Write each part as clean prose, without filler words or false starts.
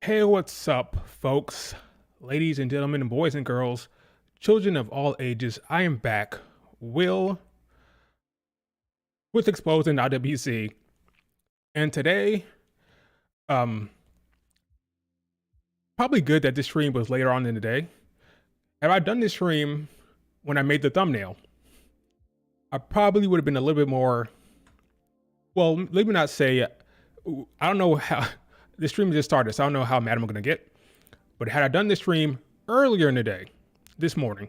Hey, what's up, folks, ladies and gentlemen, boys and girls, children of all ages? I am back, Will, with Exposing IWC, and today, probably good that this stream was later on in the day. Had I done this stream when I made the thumbnail, I probably would have been a little bit more, well, let me not say, I don't know how, the stream just started, so I don't know how mad I'm gonna get. But had I done this stream earlier in the day, this morning,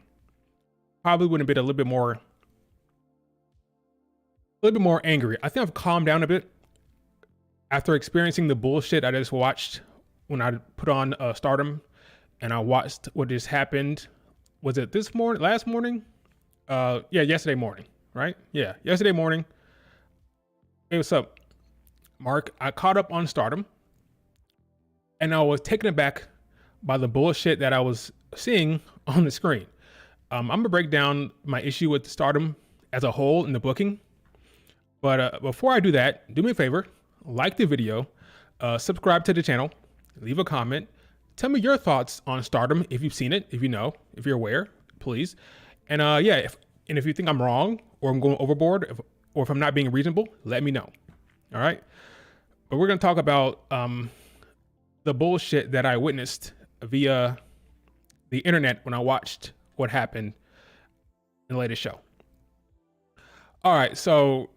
probably would have been a little bit more angry. I think I've calmed down a bit after experiencing the bullshit I just watched when I put on Stardom, and I watched what just happened. Was it this morning? Last morning? Yeah, yesterday morning, right? Yeah, yesterday morning. Hey, what's up, Mark? I caught up on Stardom, and I was taken aback by the bullshit that I was seeing on the screen. I'm gonna break down my issue with Stardom as a whole in the booking. But before I do that, do me a favor, like the video, subscribe to the channel, leave a comment, tell me your thoughts on Stardom if you've seen it, if you know, if you're aware, please. And yeah, if you think I'm wrong or I'm going overboard, or if I'm not being reasonable, let me know. All right. But we're gonna talk about the bullshit that I witnessed via the internet when I watched what happened in the latest show. All right, so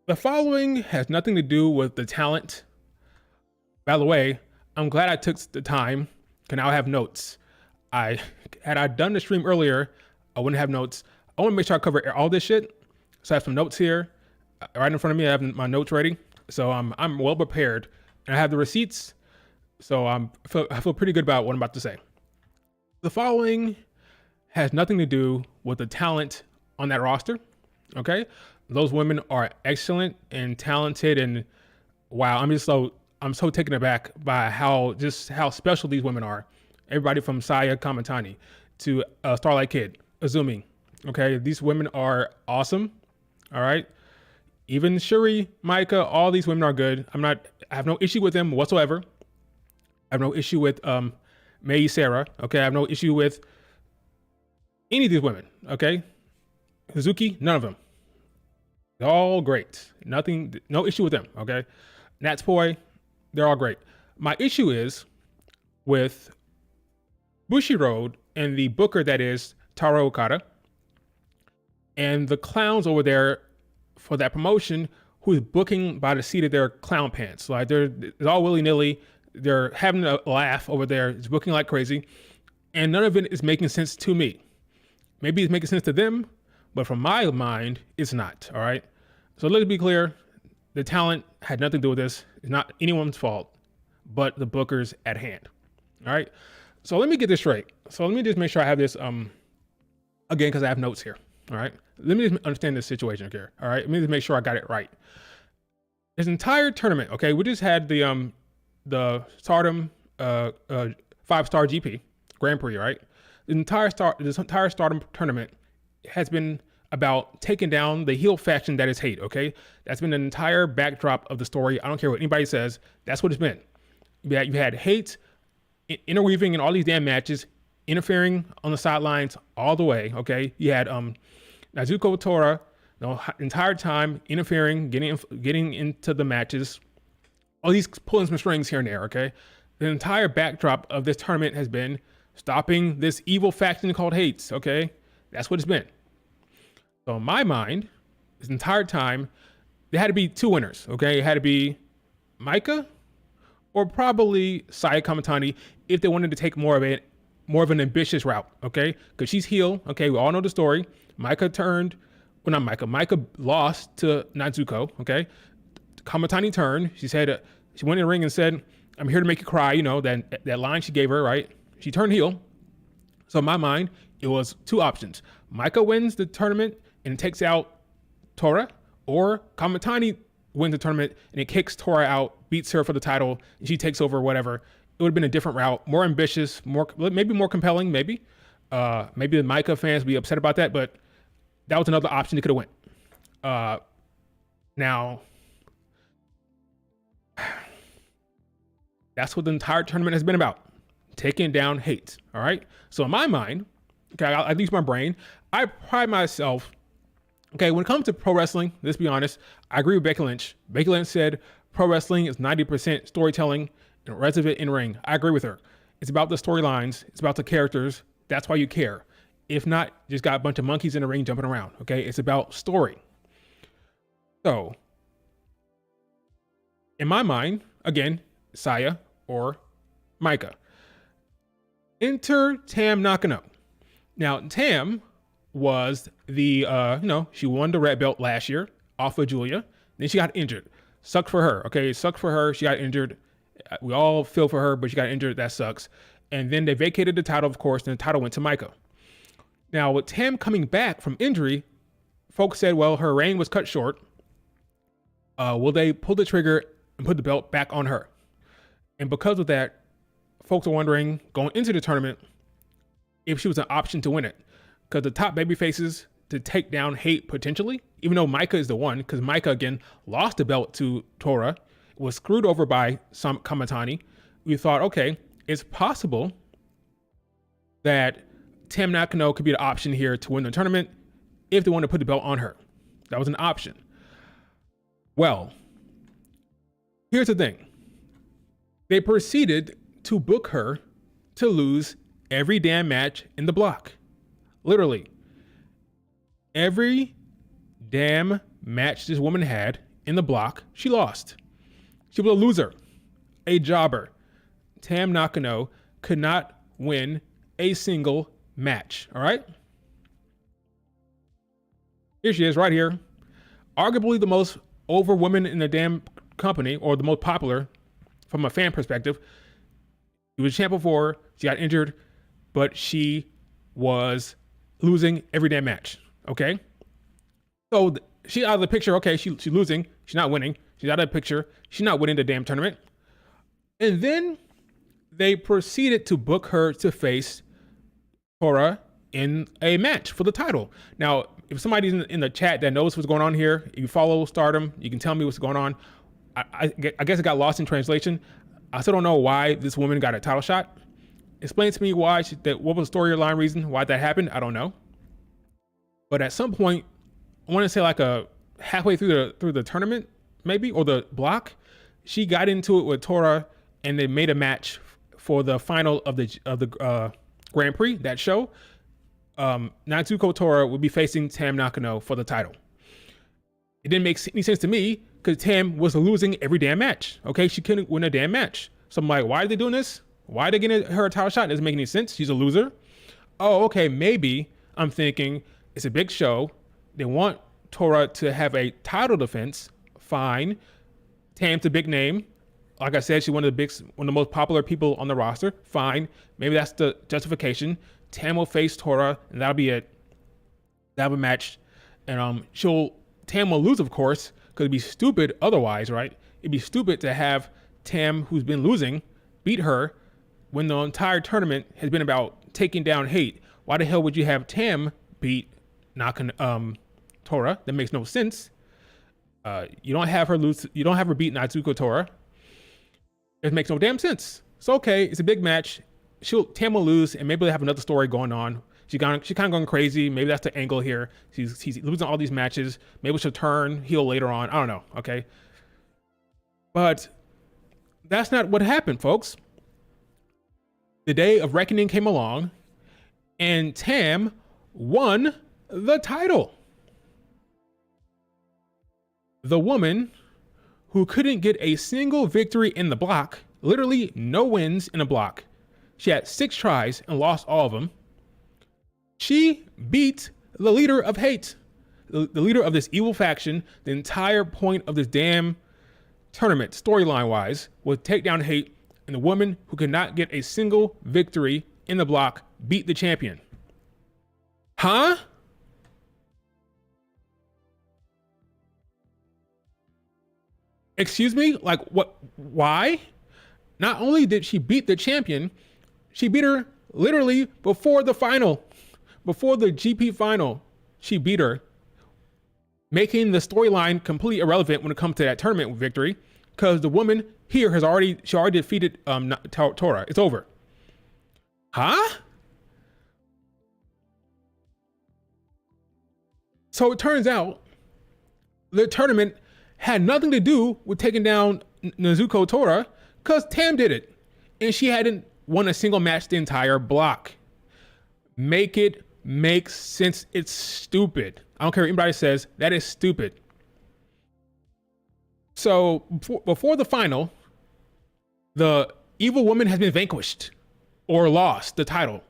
the following has nothing to do with the talent. By the way, I'm glad I took the time, because now I have notes. Had I done the stream earlier, I wouldn't have notes. I want to make sure I cover all this shit. So I have some notes here right in front of me. I have my notes ready. So I'm well prepared, and I have the receipts. So I feel pretty good about what I'm about to say. The following has nothing to do with the talent on that roster. Okay, those women are excellent and talented, and wow, I'm so taken aback by how special these women are. Everybody from Saya Kamatani to Starlight Kid, Azumi. Okay, these women are awesome. All right, even Shuri, Maika, all these women are good. I have no issue with them whatsoever. I have no issue with Mei Sarah. Okay, I have no issue with any of these women. Okay, Hazuki, none of them. They're all great. No issue with them. Okay, Natsuko, they're all great. My issue is with Bushiroad and the booker that is Taro Okada, and the clowns over there for that promotion who's booking by the seat of their clown pants. Like it's all willy nilly. They're having a laugh over there. It's booking like crazy, and none of it is making sense to me. Maybe it's making sense to them, but from my mind, it's not. All right. So let's be clear. The talent had nothing to do with this. It's not anyone's fault, but the bookers at hand. All right. So let me get this straight. So let me just make sure I have this again, because I have notes here. All right. Let me just understand this situation here. All right. Let me just make sure I got it right. This entire tournament. Okay. We just had the Stardom 5-star GP Grand Prix, right? This entire Stardom tournament has been about taking down the heel faction that is hate. Okay, that's been the entire backdrop of the story. I don't care what anybody says. That's what it's been. You had hate interweaving in all these damn matches, interfering on the sidelines all the way. Okay, you had Natsuko Tora the entire time interfering, getting into the matches. All these pulling some strings here and there, okay? The entire backdrop of this tournament has been stopping this evil faction called Hates, okay? That's what it's been. So in my mind, this entire time, there had to be two winners, okay? It had to be Maika or probably Saya Kamatani if they wanted to take more of an ambitious route, okay? Because she's heel, okay? We all know the story. Maika lost to Natsuko, okay? Kamatani turned. She said, she went in the ring and said, "I'm here to make you cry." You know, that line she gave her, right? She turned heel. So in my mind, it was two options. Maika wins the tournament and takes out Tora, or Kamatani wins the tournament and it kicks Tora out, beats her for the title, and she takes over, whatever. It would have been a different route, more ambitious, maybe more compelling, maybe. Maybe the Maika fans would be upset about that, but that was another option they could have went. Now, That's what the entire tournament has been about. Taking down hate. All right. So in my mind, okay, I use my brain. I pride myself. Okay, when it comes to pro wrestling, let's be honest, I agree with Becky Lynch. Becky Lynch said pro wrestling is 90% storytelling and the rest of it in ring. I agree with her. It's about the storylines. It's about the characters. That's why you care. If not, just got a bunch of monkeys in the ring jumping around. Okay, it's about story. So, in my mind, again, Saya or Micah. Enter Tam Nakano. Now, Tam was the, she won the red belt last year off of Giulia. Then she got injured. Sucked for her. Okay, sucked for her. She got injured. We all feel for her, but she got injured. That sucks. And then they vacated the title, of course, and the title went to Micah. Now, with Tam coming back from injury, folks said, well, her reign was cut short. Will they pull the trigger and put the belt back on her? And because of that, folks are wondering, going into the tournament, if she was an option to win it. Because the top baby faces to take down hate potentially, even though Micah is the one, because Micah, again, lost the belt to Tora, was screwed over by Kamatani. We thought, okay, it's possible that Tam Nakano could be the option here to win the tournament if they want to put the belt on her. That was an option. Well, here's the thing. They proceeded to book her to lose every damn match in the block. Literally. Every damn match this woman had in the block, she lost. She was a loser, a jobber. Tam Nakano could not win a single match, all right? Here she is right here. Arguably the most over woman in the damn company, or the most popular from a fan perspective. She was champ before, she got injured, but she was losing every damn match, okay? So she's out of the picture. Okay, she's losing, she's not winning. She's out of the picture, she's not winning the damn tournament. And then they proceeded to book her to face Tora in a match for the title. Now, if somebody's in the chat that knows what's going on here, if you follow Stardom, you can tell me what's going on. I guess it got lost in translation. I still don't know why this woman got a title shot. Explain to me why, what was the storyline reason why that happened? I don't know. But at some point, I want to say like halfway through the tournament, maybe, or the block, she got into it with Tora, and they made a match for the final of the Grand Prix, that show. Natsuko Tora would be facing Tam Nakano for the title. It didn't make any sense to me because Tam was losing every damn match. Okay, she couldn't win a damn match. So I'm like, why are they doing this? Why are they getting her a title shot? It doesn't make any sense. She's a loser. Oh, okay, maybe I'm thinking it's a big show. They want Tora to have a title defense. Fine. Tam's a big name. Like I said, she's one of the most popular people on the roster. Fine. Maybe that's the justification. Tam will face Tora, and that'll be it. That'll be a match. And Tam will lose, of course, because it'd be stupid otherwise, right? It'd be stupid to have Tam, who's been losing, beat her when the entire tournament has been about taking down hate. Why the hell would you have Tam beat Tora? That makes no sense. You don't have her lose. You don't have her beat Natsuko Tora. It makes no damn sense. It's okay. It's a big match. Tam will lose, and maybe they have another story going on. She's kind of going crazy. Maybe that's the angle here. She's losing all these matches. Maybe she'll turn heel later on. I don't know. Okay, but that's not what happened, folks. The day of reckoning came along, and Tam won the title. The woman who couldn't get a single victory in the block, literally no wins in a block. She had 6 tries and lost all of them. She beat the leader of hate, the leader of this evil faction. The entire point of this damn tournament, storyline-wise, was take down hate, and the woman who could not get a single victory in the block beat the champion. Huh? Excuse me? Like, what? Why? Not only did she beat the champion, she beat her literally before the final, before the GP final. She beat her, making the storyline completely irrelevant when it comes to that tournament victory, because the woman she already defeated Tora. It's over. Huh? So it turns out the tournament had nothing to do with taking down Natsuko Tora because Tam did it. And she hadn't won a single match the entire block. Make it make sense. It's stupid. I don't care what anybody says. That is stupid. So before the final, the evil woman has been vanquished or lost the title.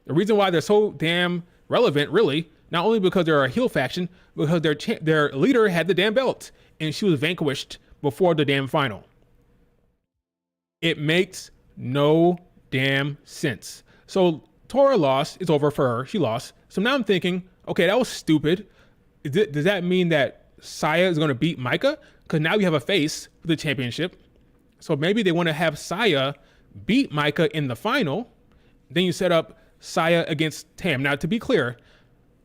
The reason why they're so damn relevant, really, not only because they're a heel faction, because their leader had the damn belt and she was vanquished before the damn final. It makes no damn sense. So Tora lost. It's over for her. She lost. So now I'm thinking, okay, that was stupid. Does that mean that Saya is going to beat Micah? Because now we have a face for the championship. So maybe they want to have Saya beat Micah in the final. Then you set up Saya against Tam. Now, to be clear,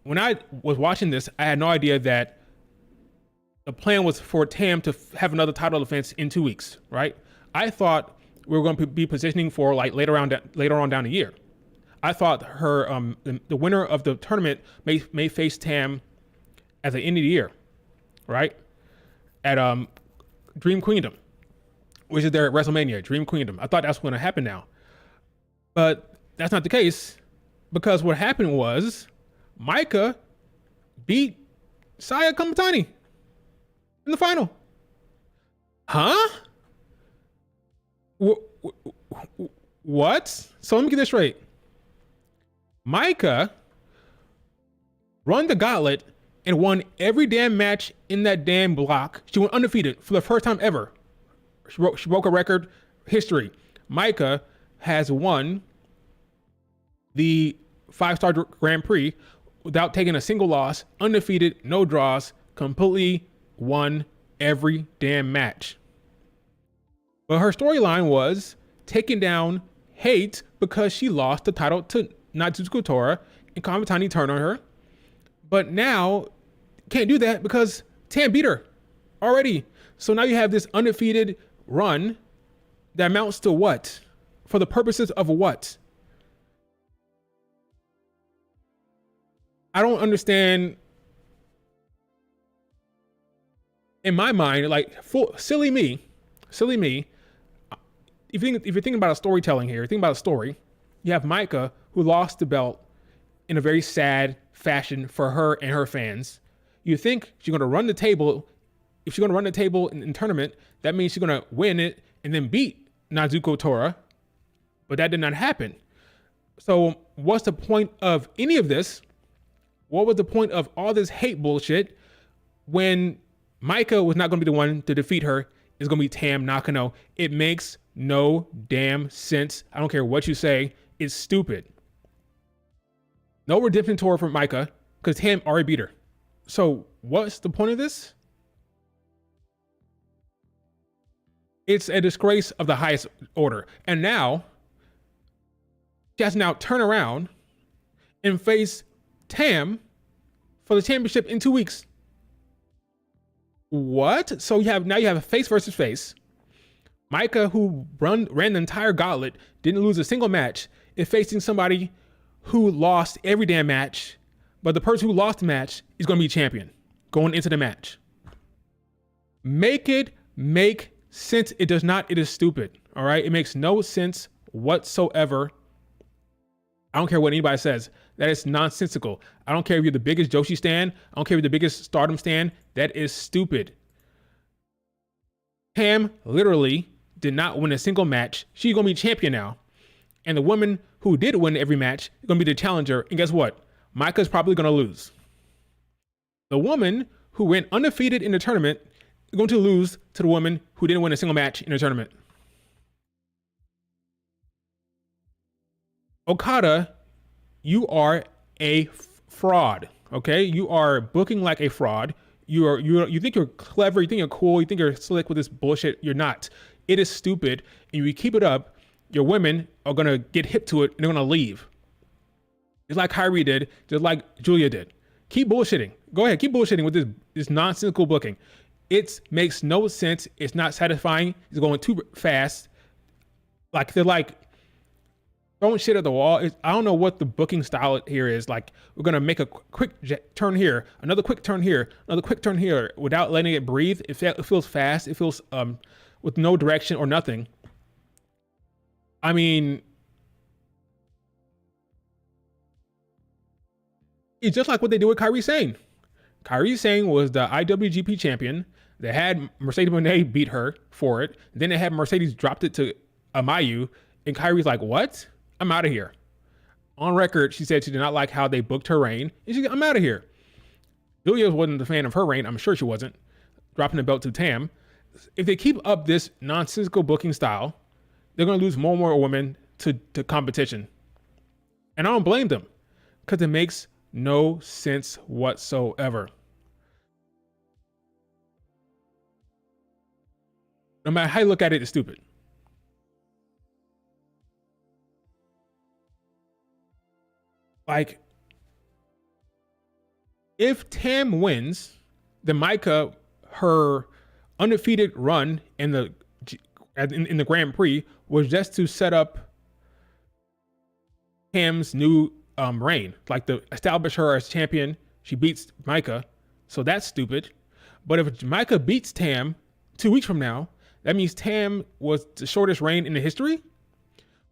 when I was watching this, I had no idea that the plan was for Tam to have another title defense in 2 weeks, right? I thought we were going to be positioning for like later on down the year. I thought her the winner of the tournament may face Tam at the end of the year, right? At Dream Queendom, which is their WrestleMania, Dream Queendom. I thought that's going to happen now. But that's not the case, because what happened was Micah beat Saya Kamatani in the final. Huh? What? So let me get this straight. Micah run the gauntlet and won every damn match in that damn block. She went undefeated for the first time ever. She broke a record history. Micah has won the 5-star Grand Prix without taking a single loss, undefeated, no draws, completely won every damn match. But her storyline was taking down hate because she lost the title to Natsuko Tora and Kamatani turned on her. But now can't do that because Tam beat her already. So now you have this undefeated run that amounts to what? For the purposes of what? I don't understand. In my mind, like silly me. If you're thinking about a storytelling here, think about a story. You have Micah who lost the belt in a very sad fashion for her and her fans. You think she's going to run the table. If she's going to run the table in tournament, that means she's going to win it and then beat Natsuko Tora. But that did not happen. So what's the point of any of this? What was the point of all this hate bullshit when Micah was not going to be the one to defeat her? It's going to be Tam Nakano. It makes no damn sense. I don't care what you say. It's stupid. No redemption tour for Micah because Tam already beat her. So what's the point of this? It's a disgrace of the highest order. And now she has to now turn around and face Tam for the championship in 2 weeks. What? So you have a face versus face. Micah, who ran the entire gauntlet, didn't lose a single match, is facing somebody who lost every damn match, but the person who lost the match is going to be champion going into the match. Make it make sense. It does not. It is stupid. All right. It makes no sense whatsoever. I don't care what anybody says. That is nonsensical. I don't care if you're the biggest Joshi stan. I don't care if you're the biggest Stardom stan. That is stupid. Tam literally did not win a single match. She's going to be champion now. And the woman who did win every match is going to be the challenger. And guess what? Micah's probably going to lose. The woman who went undefeated in the tournament is going to lose to the woman who didn't win a single match in the tournament. Okada, you are a fraud, okay? You are booking like a fraud. You think you're clever, you think you're cool, you think you're slick with this bullshit. You're not. It is stupid. And you keep it up, your women are going to get hip to it and they're going to leave. Just like Kyrie did, just like Giulia did. Keep bullshitting. Go ahead, keep bullshitting with this nonsensical booking. It makes no sense. It's not satisfying. It's going too fast. Like they're like throwing shit at the wall. I don't know what the booking style here is. Like we're gonna make a quick turn here, another quick turn here, another quick turn here, without letting it breathe. It feels fast. It feels with no direction or nothing. I mean, it's just like what they did with Kairi Sane. Kairi Sane was the IWGP champion. They had Mercedes Moné beat her for it. Then they had Mercedes dropped it to Amayu, and Kairi's like, "What? I'm out of here." On record, she said she did not like how they booked her reign, and she said, "I'm out of here." Giulia wasn't a fan of her reign. I'm sure she wasn't. Dropping the belt to Tam. If they keep up this nonsensical booking style, they're going to lose more and more women to competition. And I don't blame them, because it makes no sense whatsoever. No matter how you look at it, it's stupid. Like, if Tam wins, then Micah, her undefeated run in the Grand Prix was just to set up Tam's new reign, like to establish her as champion. She beats Micah, so that's stupid. But if Micah beats Tam 2 weeks from now, that means Tam was the shortest reign in the history,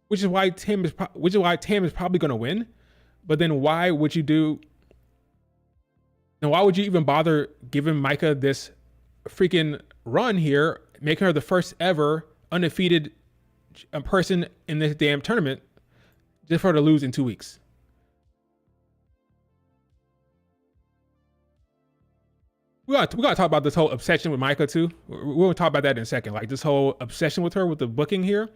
which is why Tam is probably going to win. But then why would you even bother giving Micah this freaking run here, making her the first ever undefeated person in this damn tournament, just for her to lose in 2 weeks? We gotta talk about this whole obsession with Micah too. We'll talk about that in a second. Like this whole obsession with her, with the booking here.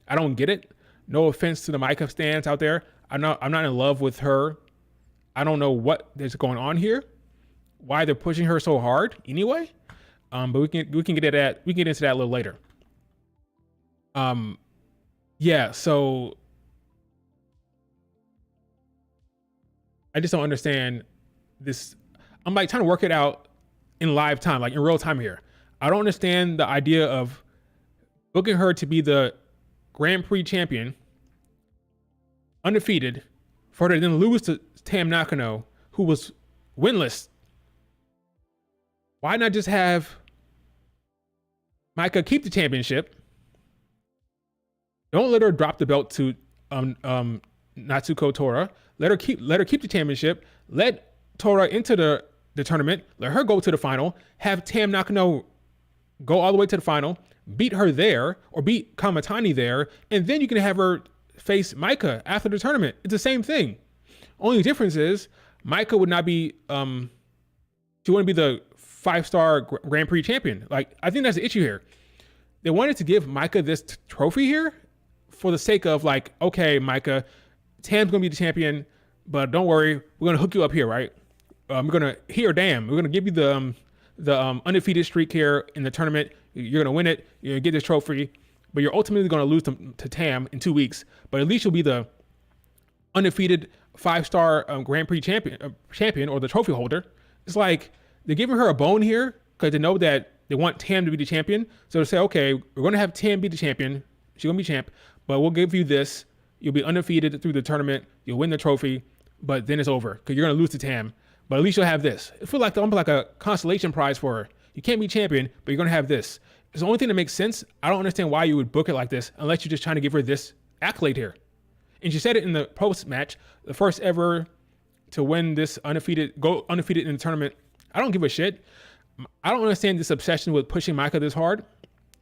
I don't get it. No offense to the Micah stands out there. I'm not in love with her. I don't know what is going on here, why they're pushing her so hard anyway. But we can get into that a little later. Yeah, so I just don't understand this. I'm like trying to work it out in live time, like in real time here. I don't understand the idea of booking her to be the Grand Prix champion, undefeated, for her to then lose to Tam Nakano, who was winless. Why not just have Micah keep the championship? Don't let her drop the belt to Natsuko Tora. Let her keep the championship. Let Tora into the tournament. Let her go to the final. Have Tam Nakano go all the way to the final. Beat her there, or beat Kamatani there, and then you can have her face Micah after the tournament. It's the same thing. Only difference is Micah would not be she wouldn't be the 5-star Grand Prix champion. Like, I think that's the issue here. They wanted to give Micah this trophy here for the sake of like, okay, Micah, Tam's gonna be the champion, but don't worry, we're gonna hook you up here, right? We're gonna we're gonna give you the undefeated streak here in the tournament. You're gonna win it. You're gonna get this trophy, but you're ultimately gonna lose to Tam in 2 weeks. But at least you'll be the undefeated 5-star Grand Prix champion or the trophy holder. It's like they're giving her a bone here because they know that they want Tam to be the champion. So they say, okay, we're gonna have Tam be the champion. She's gonna be champ, but we'll give you this. You'll be undefeated through the tournament. You'll win the trophy, but then it's over because you're gonna lose to Tam. But at least you'll have this. It feels like almost like a consolation prize for her. You can't be champion, but you're gonna have this. It's the only thing that makes sense. I don't understand why you would book it like this unless you're just trying to give her this accolade here. And she said it in the post match, the first ever to win this go undefeated in the tournament. I don't give a shit. I don't understand this obsession with pushing Micah this hard.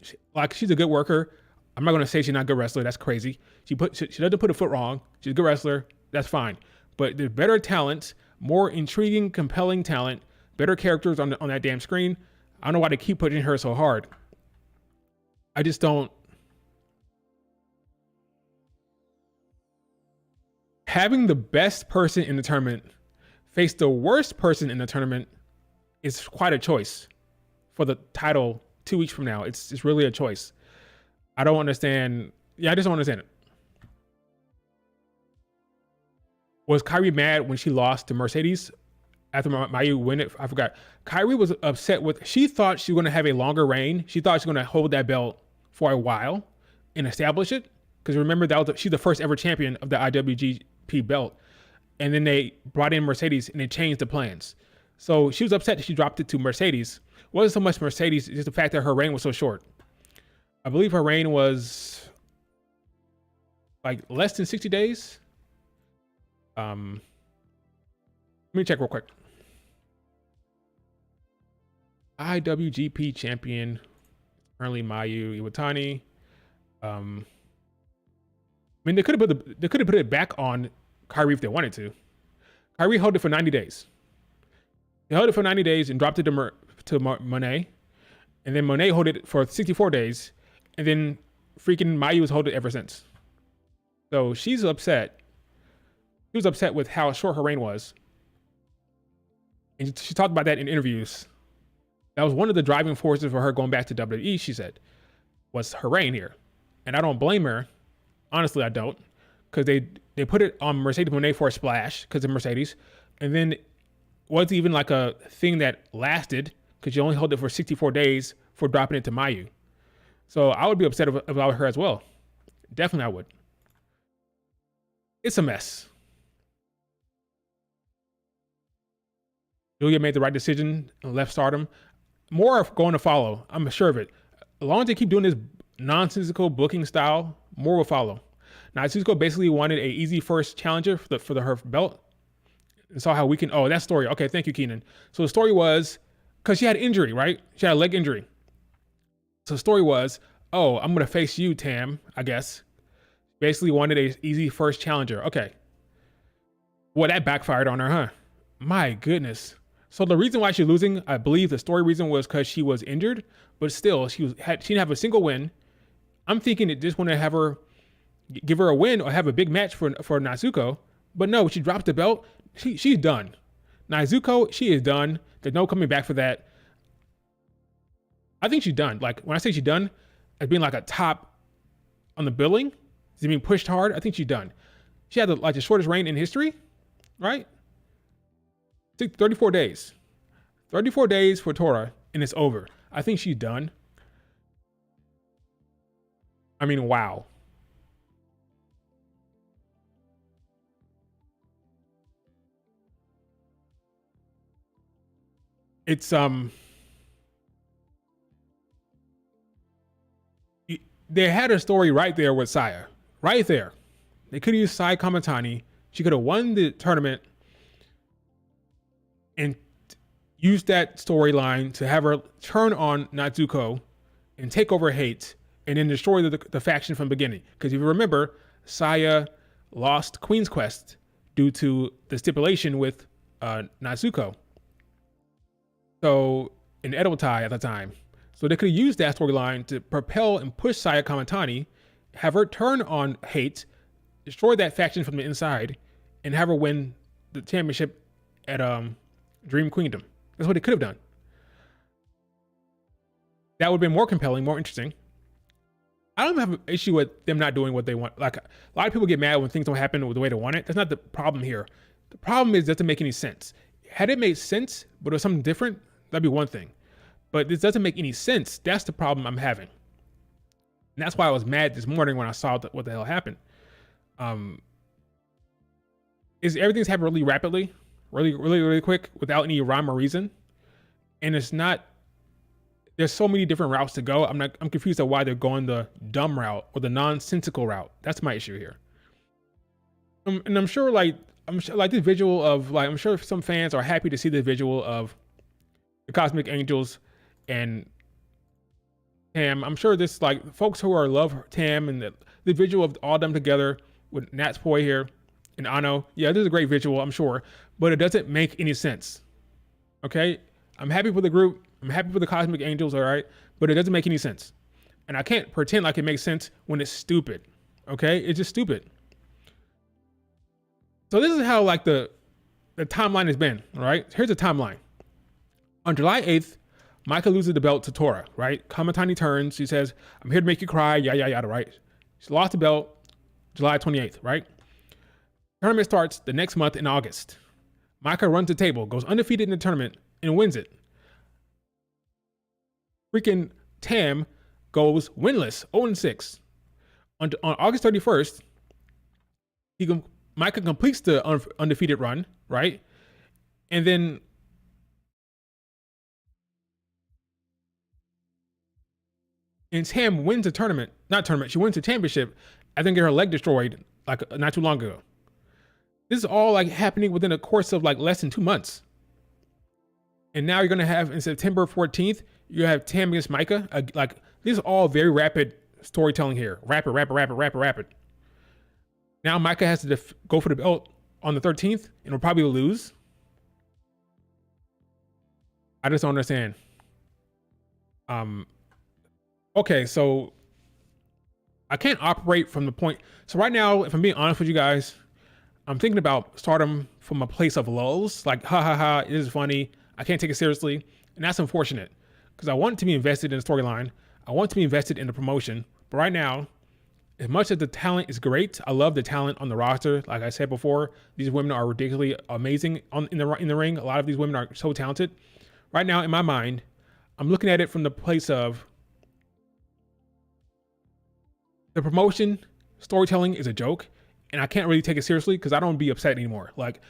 She's a good worker. I'm not gonna say she's not a good wrestler. That's crazy. She doesn't put a foot wrong. She's a good wrestler. That's fine. But there's better talent, more intriguing, compelling talent, better characters on that damn screen. I don't know why they keep pushing her so hard. I just don't. Having the best person in the tournament face the worst person in the tournament is quite a choice for the title 2 weeks from now. It's really a choice. I don't understand. Yeah, I just don't understand it. Was Kairi mad when she lost to Mercedes? after Mayu win it. I forgot. Kairi was upset with. She thought she was going to have a longer reign. She thought she was going to hold that belt for a while and establish it. Because remember she's the first ever champion of the IWGP belt, and then they brought in Mercedes and they changed the plans. So she was upset that she dropped it to Mercedes. It wasn't so much Mercedes, just the fact that her reign was so short. I believe her reign was like less than 60 days. Let me check real quick. IWGP champion, currently Mayu Iwatani. I mean, they could have put it back on Kairi if they wanted to. Kairi held it for 90 days. They held it for 90 days and dropped it to Monet, and then Monet held it for 64 days, and then freaking Mayu has held it ever since. So she's upset. She was upset with how short her reign was, and she talked about that in interviews. That was one of the driving forces for her going back to WWE, she said, was her reign here. And I don't blame her. Honestly, I don't. Because they put it on Mercedes Moné for a splash because of Mercedes. And then it wasn't even like a thing that lasted because you only held it for 64 days for dropping it to Mayu. So I would be upset about her as well. Definitely I would. It's a mess. Giulia made the right decision and left Stardom. More are going to follow. I'm sure of it. As long as they keep doing this nonsensical booking style, more will follow. Now, Natsuko basically wanted a easy first challenger for her belt. And saw how we can. Oh, that story. Okay, thank you, Keenan. So the story was because she had injury, right? She had a leg injury. So the story was, oh, I'm gonna face you, Tam. I guess. Basically wanted a easy first challenger. Okay. Well, that backfired on her, huh? My goodness. So the reason why she's losing, I believe the story reason was because she was injured, but still she didn't have a single win. I'm thinking it just want to have her give her a win or have a big match for Natsuko, but no, she dropped the belt. She's done. Natsuko, she is done. There's no coming back for that. I think she's done. Like when I say she's done, as being like a top on the billing, she's being pushed hard. I think she's done. She had the shortest reign in history, right? 34 days. 34 days for Tora, and it's over. I think she's done. I mean, wow. It's they had a story right there with Saya. Right there. They could have used Saya Kamatani. She could have won the tournament and used that storyline to have her turn on Natsuko and take over Hate and then destroy the faction from the beginning. Because if you remember, Saya lost Queen's Quest due to the stipulation with Natsuko. So, in Edeltai at the time. So they could have used that storyline to propel and push Saya Kamatani, have her turn on Hate, destroy that faction from the inside, and have her win the championship at Dream Queendom. That's what they could have done. That would have been more compelling, more interesting. I don't have an issue with them not doing what they want. Like a lot of people get mad when things don't happen the way they want it. That's not the problem here. The problem is it doesn't make any sense. Had it made sense, but it was something different, that'd be one thing. But this doesn't make any sense. That's the problem I'm having. And that's why I was mad this morning when I saw what the hell happened. Is everything's happened really rapidly, really quick, without any rhyme or reason, and it's not. There's so many different routes to go. I'm confused at why they're going the dumb route or the nonsensical route. That's my issue here. And I'm sure this visual of I'm sure some fans are happy to see the visual of the Cosmic Angels and Tam. I'm sure this folks who love Tam and the visual of all them together with Natsuko here and Ano. Yeah, this is a great visual, I'm sure, but it doesn't make any sense. Okay, I'm happy for the group. I'm happy for the Cosmic Angels, all right, but it doesn't make any sense, and I can't pretend like it makes sense when it's stupid. Okay, it's just stupid. So this is how the timeline has been. All right, here's the timeline. On July 8th, Micah loses the belt to Tora, right? Kamatani turns. She says, I'm here to make you cry, yada, right? She lost the belt July 28th, right? Tournament starts the next month in August. Micah runs the table, goes undefeated in the tournament, and wins it. Freaking Tam goes winless, 0-6. On August 31st, Micah completes the undefeated run, right? And then Tam wins the tournament, she wins the championship, I think get her leg destroyed like not too long ago. This is all like happening within a course of like less than 2 months. And now you're gonna have in September 14th, you have Tam against Micah. Like this is all very rapid storytelling here. Rapid. Now Micah has to go for the belt on the 13th and will probably lose. I just don't understand. Okay, so I can't operate from the point. So right now, if I'm being honest with you guys, I'm thinking about Stardom from a place of lulls. Like, it is funny. I can't take it seriously. And that's unfortunate because I want to be invested in the storyline. I want to be invested in the promotion. But right now, as much as the talent is great, I love the talent on the roster. Like I said before, these women are ridiculously amazing in the ring. A lot of these women are so talented. Right now, in my mind, I'm looking at it from the place of the promotion, storytelling is a joke, and I can't really take it seriously because I don't be upset anymore. Like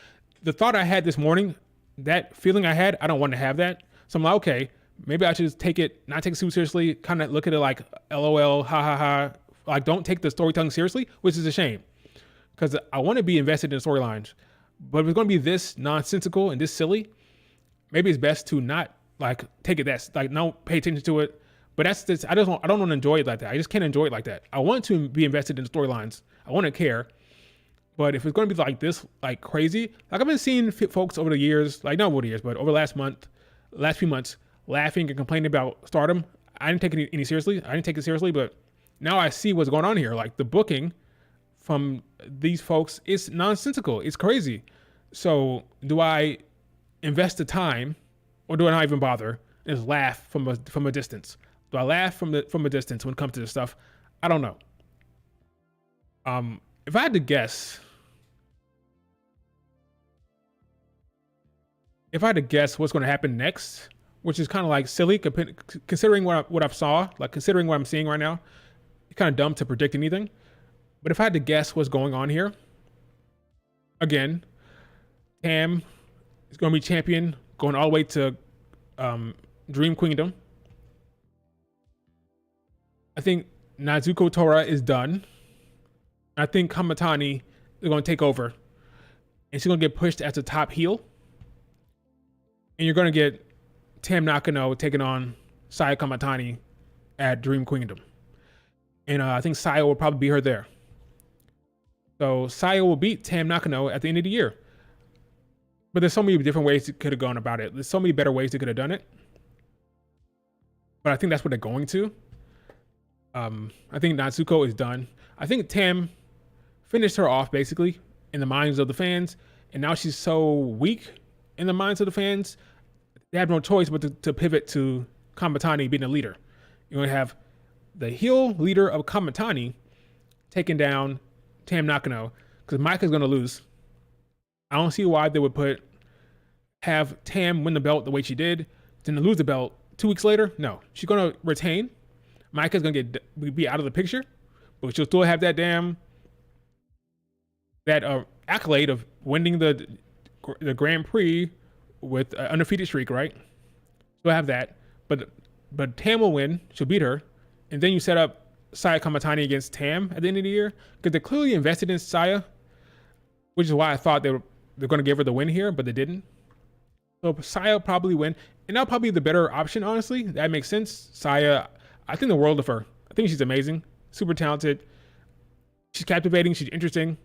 the thought I had this morning, that feeling I had, I don't want to have that. So I'm like, okay, maybe I should just not take it super seriously, kind of look at it like LOL, like don't take the storytelling seriously, which is a shame because I want to be invested in storylines. But if it's going to be this nonsensical and this silly, maybe it's best to not like take it don't pay attention to it. But that's this. I don't want to enjoy it like that. I just can't enjoy it like that. I want to be invested in storylines. I want to care. But if it's going to be like this, like crazy, like I've been seeing folks over the years, like not over the years, but over the last few months, laughing and complaining about Stardom. I didn't take it any seriously. I didn't take it seriously, but now I see what's going on here. Like the booking from these folks is nonsensical. It's crazy. So do I invest the time, or do I not even bother and just laugh from a distance? Do I laugh from a distance when it comes to this stuff? I don't know. If I had to guess, what's going to happen next, which is kind of like silly considering what I've saw, like considering what I'm seeing right now, it's kind of dumb to predict anything. But if I had to guess what's going on here, again, Tam is going to be champion, going all the way to Dream Queendom. I think Natsuko Tora is done. I think Kamatani is going to take over. And she's going to get pushed as a top heel. And you're going to get Tam Nakano taking on Saya Kamatani at Dream Queendom. And I think Saya will probably be her there. So Saya will beat Tam Nakano at the end of the year. But there's so many different ways it could have gone about it. There's so many better ways they could have done it. But I think that's what they're going to. I think Natsuko is done. I think Tam finished her off basically in the minds of the fans, and now she's so weak in the minds of the fans, they have no choice but to pivot to Kamatani being the leader. You're going to have the heel leader of Kamatani taking down Tam Nakano because Micah's going to lose. I don't see why they would have Tam win the belt the way she did, then to lose the belt 2 weeks later. No, she's going to retain. Micah's going to be out of the picture, but she'll still have that accolade of winning the Grand Prix with an undefeated streak, right? She'll have that, but Tam will win. She'll beat her, and then you set up Saya Kamatani against Tam at the end of the year because they're clearly invested in Saya, which is why I thought they're going to give her the win here, but they didn't. So Saya will probably win, and that'll probably be the better option, honestly. That makes sense. Saya, I think the world of her. I think she's amazing, super talented. She's captivating. She's interesting.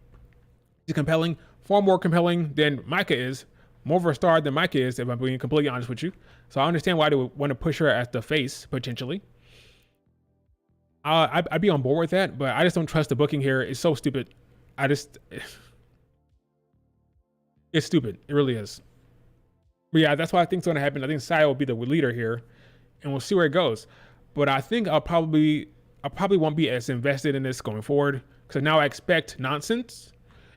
She's compelling, far more compelling than Micah is. More of a star than Micah is, if I'm being completely honest with you. So I understand why they would want to push her as the face, potentially. I'd be on board with that, but I just don't trust the booking here. It's so stupid. It's stupid. It really is. But yeah, that's what I think is going to happen. I think Saya will be the leader here, and we'll see where it goes. But I think I probably won't be as invested in this going forward because now I expect nonsense.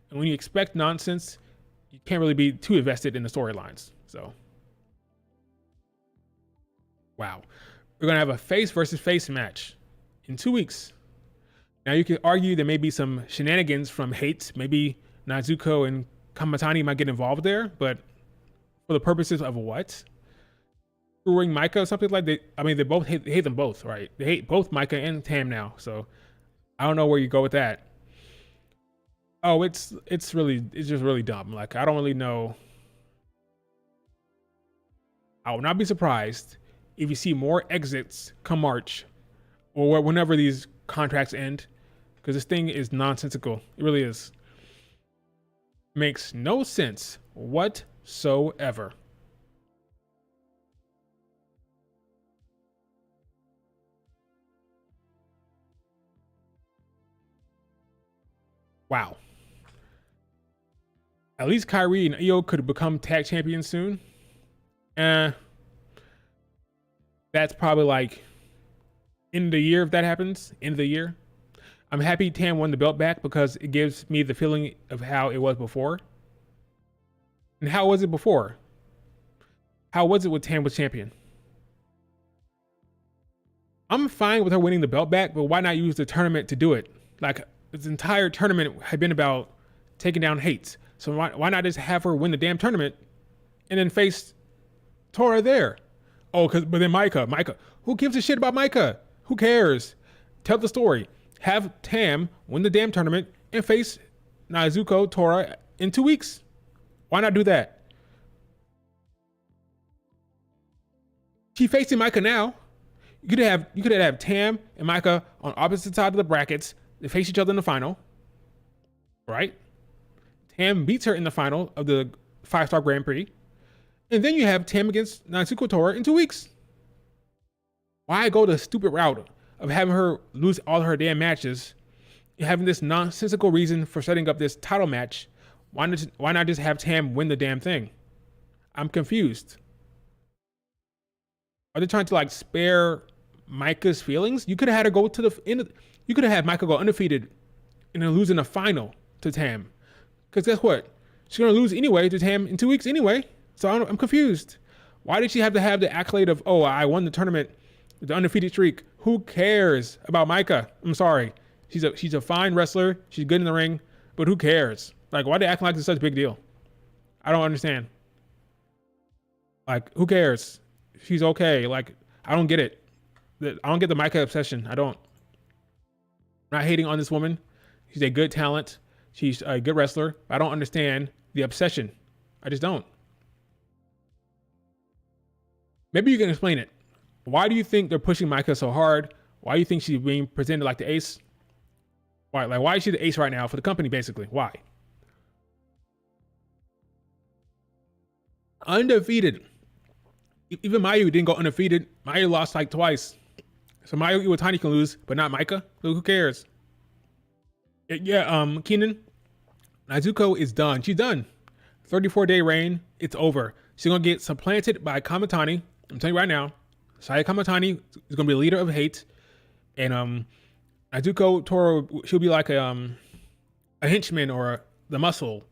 And when you expect nonsense, you can't really be too invested in the storylines. So, wow. We're going to have a face versus face match in 2 weeks. Now, you could argue there may be some shenanigans from Hate. Maybe Natsuko and Kamatani might get involved there, but for the purposes of what? Screwing Micah or something like that? I mean, they both hate them both, right? They hate both Micah and Tam now, so I don't know where you go with that. Oh, it's just really dumb. Like, I don't really know. I will not be surprised if you see more exits come March or whenever these contracts end, because this thing is nonsensical. It really is. Makes no sense whatsoever. Wow. At least Kyrie and Io could become tag champions soon. That's probably like end of the year if that happens. End of the year. I'm happy Tam won the belt back because it gives me the feeling of how it was before. And how was it before? How was it when Tam was champion? I'm fine with her winning the belt back, but why not use the tournament to do it? Like, this entire tournament had been about taking down Hate. So why not just have her win the damn tournament and then face Tora there? Oh, but then Micah, who gives a shit about Micah? Who cares? Tell the story. Have Tam win the damn tournament and face Natsuko, Tora in 2 weeks. Why not do that? She facing Micah now. You could have Tam and Micah on opposite sides of the brackets. They face each other in the final, right? Tam beats her in the final of the 5-star Grand Prix. And then you have Tam against Natsuko Tora in 2 weeks. Why go the stupid route of having her lose all her damn matches and having this nonsensical reason for setting up this title match? Why not just have Tam win the damn thing? I'm confused. Are they trying to like spare Micah's feelings? You could have had her go to the end. You could have had Micah go undefeated and then lose in the final to Tam. Because guess what? She's going to lose anyway to Tam in 2 weeks anyway. So I'm confused. Why did she have to have the accolade of, oh, I won the tournament, the undefeated streak? Who cares about Micah? I'm sorry. She's a fine wrestler. She's good in the ring. But who cares? Like, why they acting like it's such a big deal? I don't understand. Like, who cares? She's okay. Like, I don't get it. I don't get the Micah obsession. I don't. I'm not hating on this woman. She's a good talent. She's a good wrestler. I don't understand the obsession. I just don't. Maybe you can explain it. Why do you think they're pushing Micah so hard? Why do you think she's being presented like the ace? Why is she the ace right now for the company, basically? Why? Undefeated. Even Mayu didn't go undefeated. Mayu lost like twice. So Mayu Iwatani can lose, but not Micah. Who cares? Yeah, Keenan. Natsuko is done. She's done. 34-day reign. It's over. She's going to get supplanted by Kamatani. I'm telling you right now. Saya Kamatani is going to be the leader of Hate. And Natsuko Tora, she'll be like a henchman or the muscle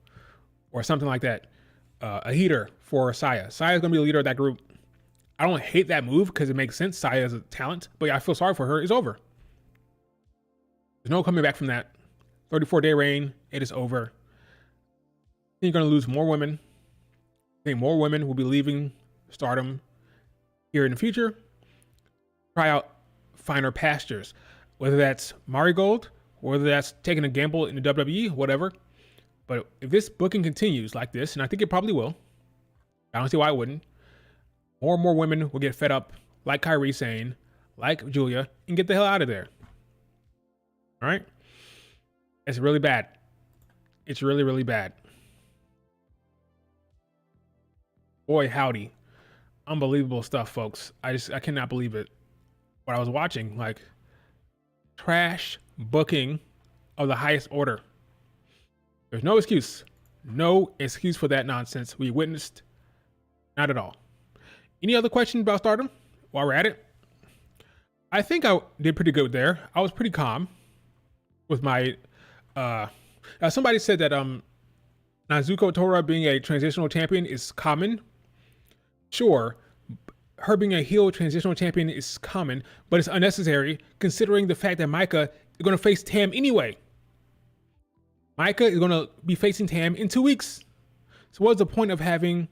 or something like that. A heater for Saya. Saya's going to be the leader of that group. I don't hate that move because it makes sense. Saya is a talent, but I feel sorry for her. It's over. There's no coming back from that. 34-day reign. It is over. I think you're going to lose more women. I think more women will be leaving Stardom here in the future. Try out finer pastures, whether that's Marigold, whether that's taking a gamble in the WWE, whatever. But if this booking continues like this, and I think it probably will, I don't see why it wouldn't. More and more women will get fed up, like Kyrie saying, like Giulia, and get the hell out of there. All right? It's really bad. It's really, really bad. Boy, howdy. Unbelievable stuff, folks. I cannot believe it. What I was watching, like, trash booking of the highest order. There's no excuse. No excuse for that nonsense we witnessed. Not at all. Any other questions about Stardom while we're at it? I think I did pretty good there. I was pretty calm with my somebody said that Natsuko Tora being a transitional champion is common. Sure, her being a heel transitional champion is common, but it's unnecessary considering the fact that Micah is going to face Tam anyway. Micah is going to be facing Tam in 2 weeks. So what's the point of having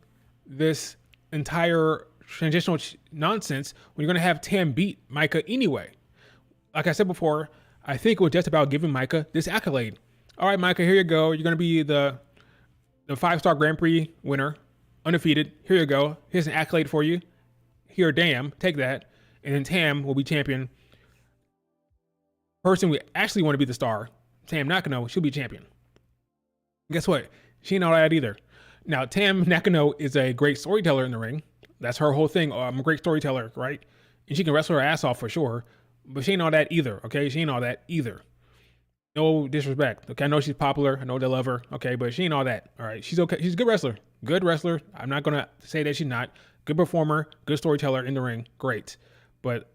this entire transitional nonsense when you're going to have Tam beat Micah anyway? Like I said before, I think it was just about giving Micah this accolade. All right, Micah, here you go. You're going to be the 5-star Grand Prix winner, undefeated. Here you go. Here's an accolade for you. Here, damn, take that. And then Tam will be champion. Person we actually want to be the star, Tam Nakano, she'll be champion. Guess what? She ain't all that either. Now, Tam Nakano is a great storyteller in the ring. That's her whole thing. Oh, I'm a great storyteller, right? And she can wrestle her ass off for sure. But she ain't all that either, okay? She ain't all that either. No disrespect, okay? I know she's popular. I know they love her, okay? But she ain't all that, all right? She's okay. She's a good wrestler. Good wrestler. I'm not going to say that she's not. Good performer. Good storyteller in the ring. Great. But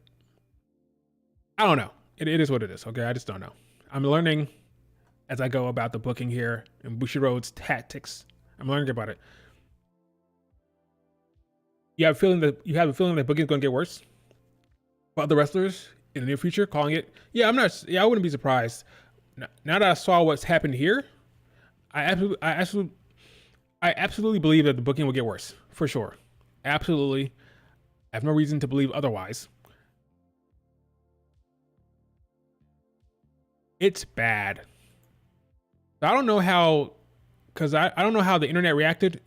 I don't know. It is what it is, okay? I just don't know. I'm learning as I go about the booking here and Bushiroad's tactics. I'm learning about it. You have a feeling that booking is going to get worse for other wrestlers in the near future, calling it. Yeah, I wouldn't be surprised. Now that I saw what's happened here, I absolutely believe that the booking will get worse for sure. Absolutely. I have no reason to believe otherwise. It's bad. I don't know how, because I don't know how the internet reacted.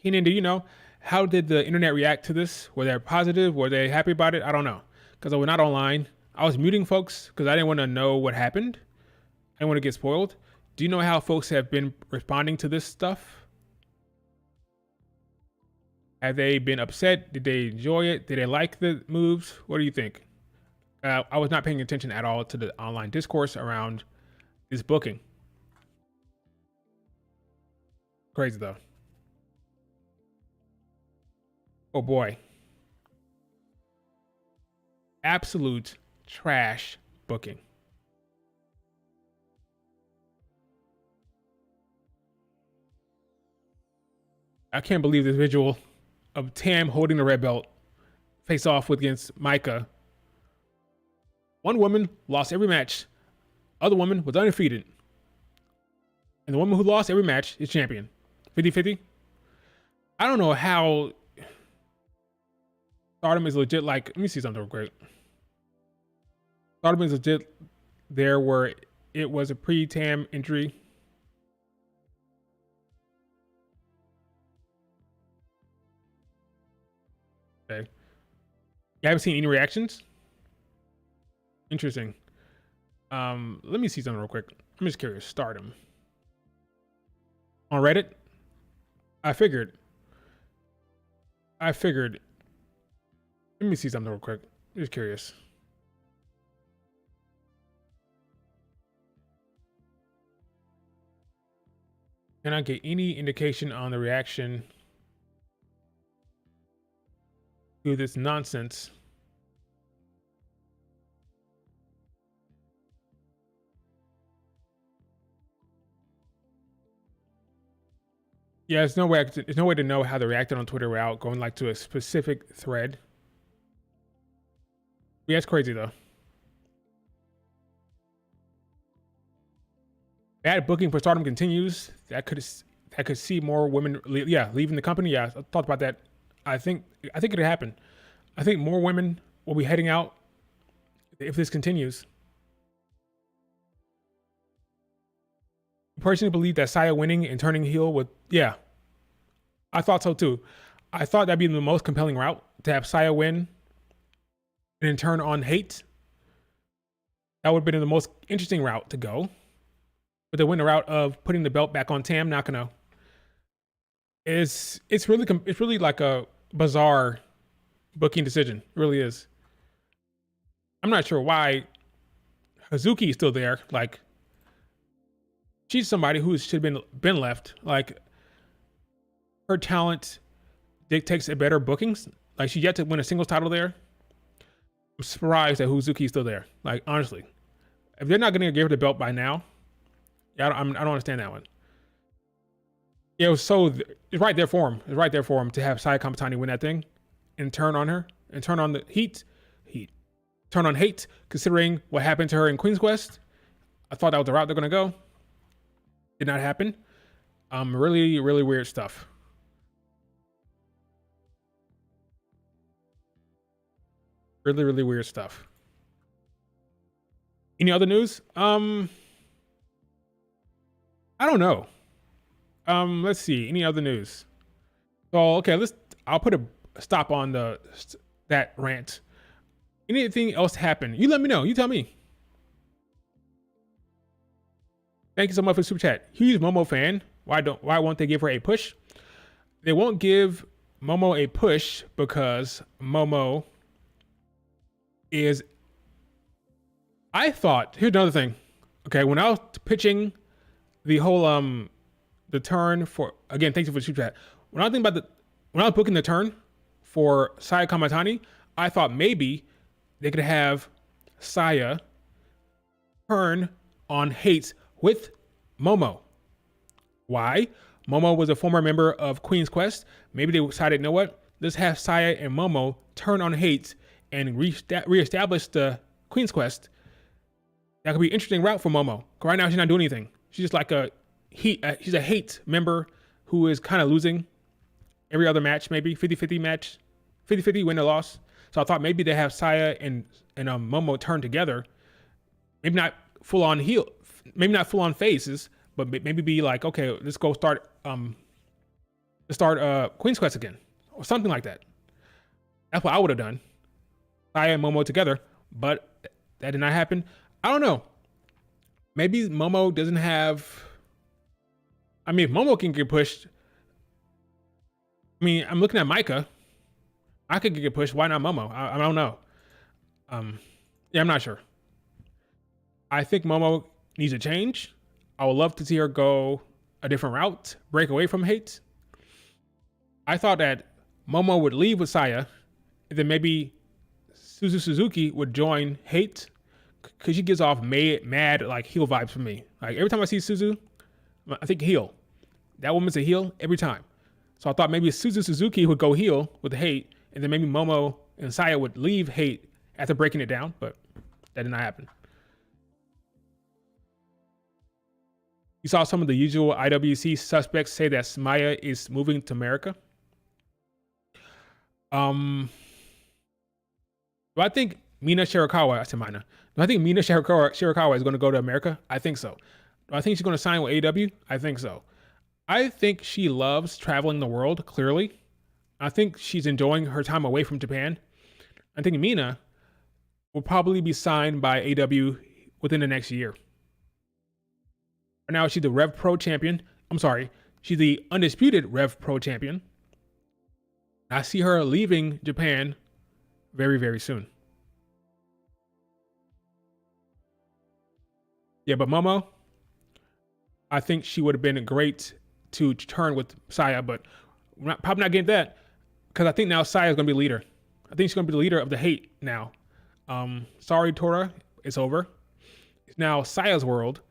Keenan, do you know? How did the internet react to this? Were they positive? Were they happy about it? I don't know. Because I was not online. I was muting folks because I didn't want to know what happened. I didn't want to get spoiled. Do you know how folks have been responding to this stuff? Have they been upset? Did they enjoy it? Did they like the moves? What do you think? I was not paying attention at all to the online discourse around this booking. Crazy though. Oh boy. Absolute trash booking. I can't believe this visual of Tam holding the red belt face off against Micah. One woman lost every match. Other woman was undefeated. And the woman who lost every match is champion. 50-50. I don't know how Stardom is legit. Like, let me see something real quick. Stardom is legit there where it was a pre-Tam injury. Okay. You haven't seen any reactions? Interesting. Let me see something real quick. I'm just curious. Stardom. On Reddit? I figured. Let me see something real quick. I'm just curious. Can I get any indication on the reaction to this nonsense? Yeah, there's no way to know how they reacted on Twitter without going like to a specific thread. Yeah, it's crazy though. Bad booking for Stardom continues. That could see more women leaving the company. Yeah, I thought about that. I think it could happen. I think more women will be heading out if this continues. I personally believe that Saya winning and turning heel would, yeah, I thought so too. I thought that'd be the most compelling route to have Saya win and then turn on hate. That would have been the most interesting route to go. But they went the route of putting the belt back on Tam Nakano. It's really like a bizarre booking decision. It really is. I'm not sure why Hazuki is still there. Like, she's somebody who should have been left. Like, her talent dictates a better bookings. Like, she yet to win a singles title there. I'm surprised that Hazuki is still there. Like, honestly, if they're not going to give her the belt by now, yeah, I don't understand that one. Yeah, it was so it's right there for him. It's right there for him to have Saya Kamatani win that thing and turn on her and turn on the heat, turn on hate. Considering what happened to her in Queen's Quest, I thought that was the route they're gonna go. Did not happen. Really, really weird stuff. Really, really weird stuff. Any other news? I don't know. Let's see. Any other news? So okay, I'll put a stop on that rant. Anything else happen? You let me know. You tell me. Thank you so much for the super chat. Huge Momo fan. Why won't they give her a push? They won't give Momo a push because Momo is. I thought, here's another thing. Okay, when I was pitching the whole the turn for, again, thank you for the super chat. When I was booking the turn for Saya Kamatani, I thought maybe they could have Saya turn on Hates with Momo. Why? Momo was a former member of Queen's Quest. Maybe they decided, you know what? Let's have Saya and Momo turn on Hates and reestablish the Queen's Quest. That could be an interesting route for Momo. Right now, she's not doing anything. She's just like she's a hate member who is kind of losing every other match, maybe 50-50 match, 50-50 win or loss. So I thought maybe they have Saya and Momo turn together. Maybe not full on heel, maybe not full on faces, but maybe be like, okay, let's go start Queen's Quest again or something like that. That's what I would have done. Saya and Momo together, but that did not happen. I don't know. Maybe Momo doesn't have. I mean, if Momo can get pushed. I mean, I'm looking at Micah. I could get pushed. Why not Momo? I don't know. Yeah, I'm not sure. I think Momo needs a change. I would love to see her go a different route, break away from hate. I thought that Momo would leave with Saya, and then maybe Suzuki would join hate, because she gives off mad like heel vibes for me. Like every time I see Suzu, I think heel. That woman's a heel every time. So I thought maybe Suzuki would go heel with the hate, and then maybe Momo and Saya would leave hate after breaking it down, but that did not happen. You saw some of the usual IWC suspects say that Maya is moving to America. Do I think Mina Shirakawa, I said Mina. Do I think Mina Shirakawa is going to go to America? I think so. Do I think she's going to sign with AEW? I think so. I think she loves traveling the world, clearly. I think she's enjoying her time away from Japan. I think Mina will probably be signed by AEW within the next year. Right now, she's the Rev Pro champion. I'm sorry. She's the undisputed Rev Pro champion. I see her leaving Japan very, very soon. Yeah, but Momo, I think she would have been great to turn with Saya, but probably not getting that, because I think now Saya is going to be leader. I think she's going to be the leader of the hate now. Sorry, Tora, it's over. It's now Saya's world,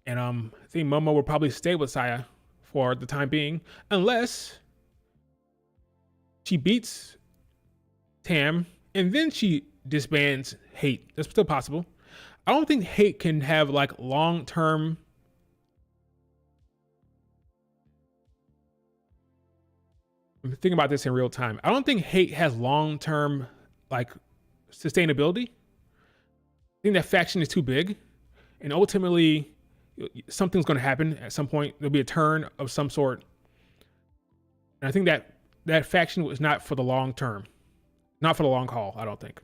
and I think Momo will probably stay with Saya for the time being, unless she beats Tam and then she disbands hate. That's still possible. I don't think hate can have like long-term I'm thinking about this in real time. I don't think hate has long-term like sustainability. I think that faction is too big, and ultimately something's going to happen at some point. There'll be a turn of some sort, and I think that faction was not for the long term, not for the long haul. I don't think.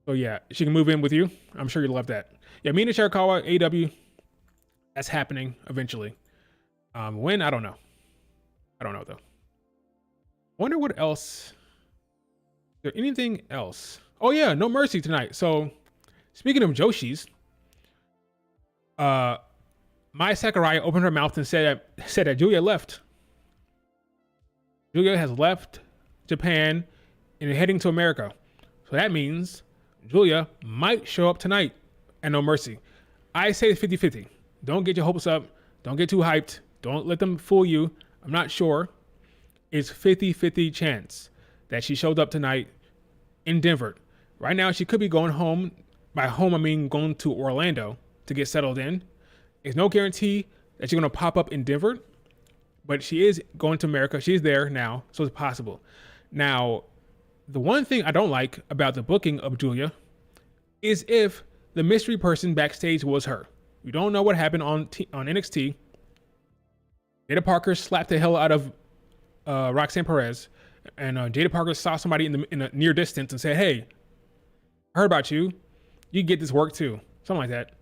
So yeah, she can move in with you. I'm sure you'll love that. Yeah, Mina Shirakawa, AEW, that's happening eventually. When? I don't know. I don't know though. Wonder what else. Is there anything else? Oh yeah, No Mercy tonight. So speaking of Joshi's, Mai Sakurai opened her mouth and said that Giulia left. Giulia has left Japan and is heading to America. So that means Giulia might show up tonight at No Mercy. I say it's 50-50. don't get your hopes up. Don't get too hyped. Don't let them fool you. I'm not sure. It's 50-50 chance that she showed up tonight in Denver. Right now, she could be going home. By home, I mean going to Orlando to get settled in. There's no guarantee that she's going to pop up in Denver, but she is going to America. She's there now, so it's possible. Now, the one thing I don't like about the booking of Giulia is if the mystery person backstage was her. We don't know what happened on NXT. Jada Parker slapped the hell out of Roxanne Perez, and Jada Parker saw somebody in a near distance and said, "Hey, I heard about you. You can get this work too." Something like that.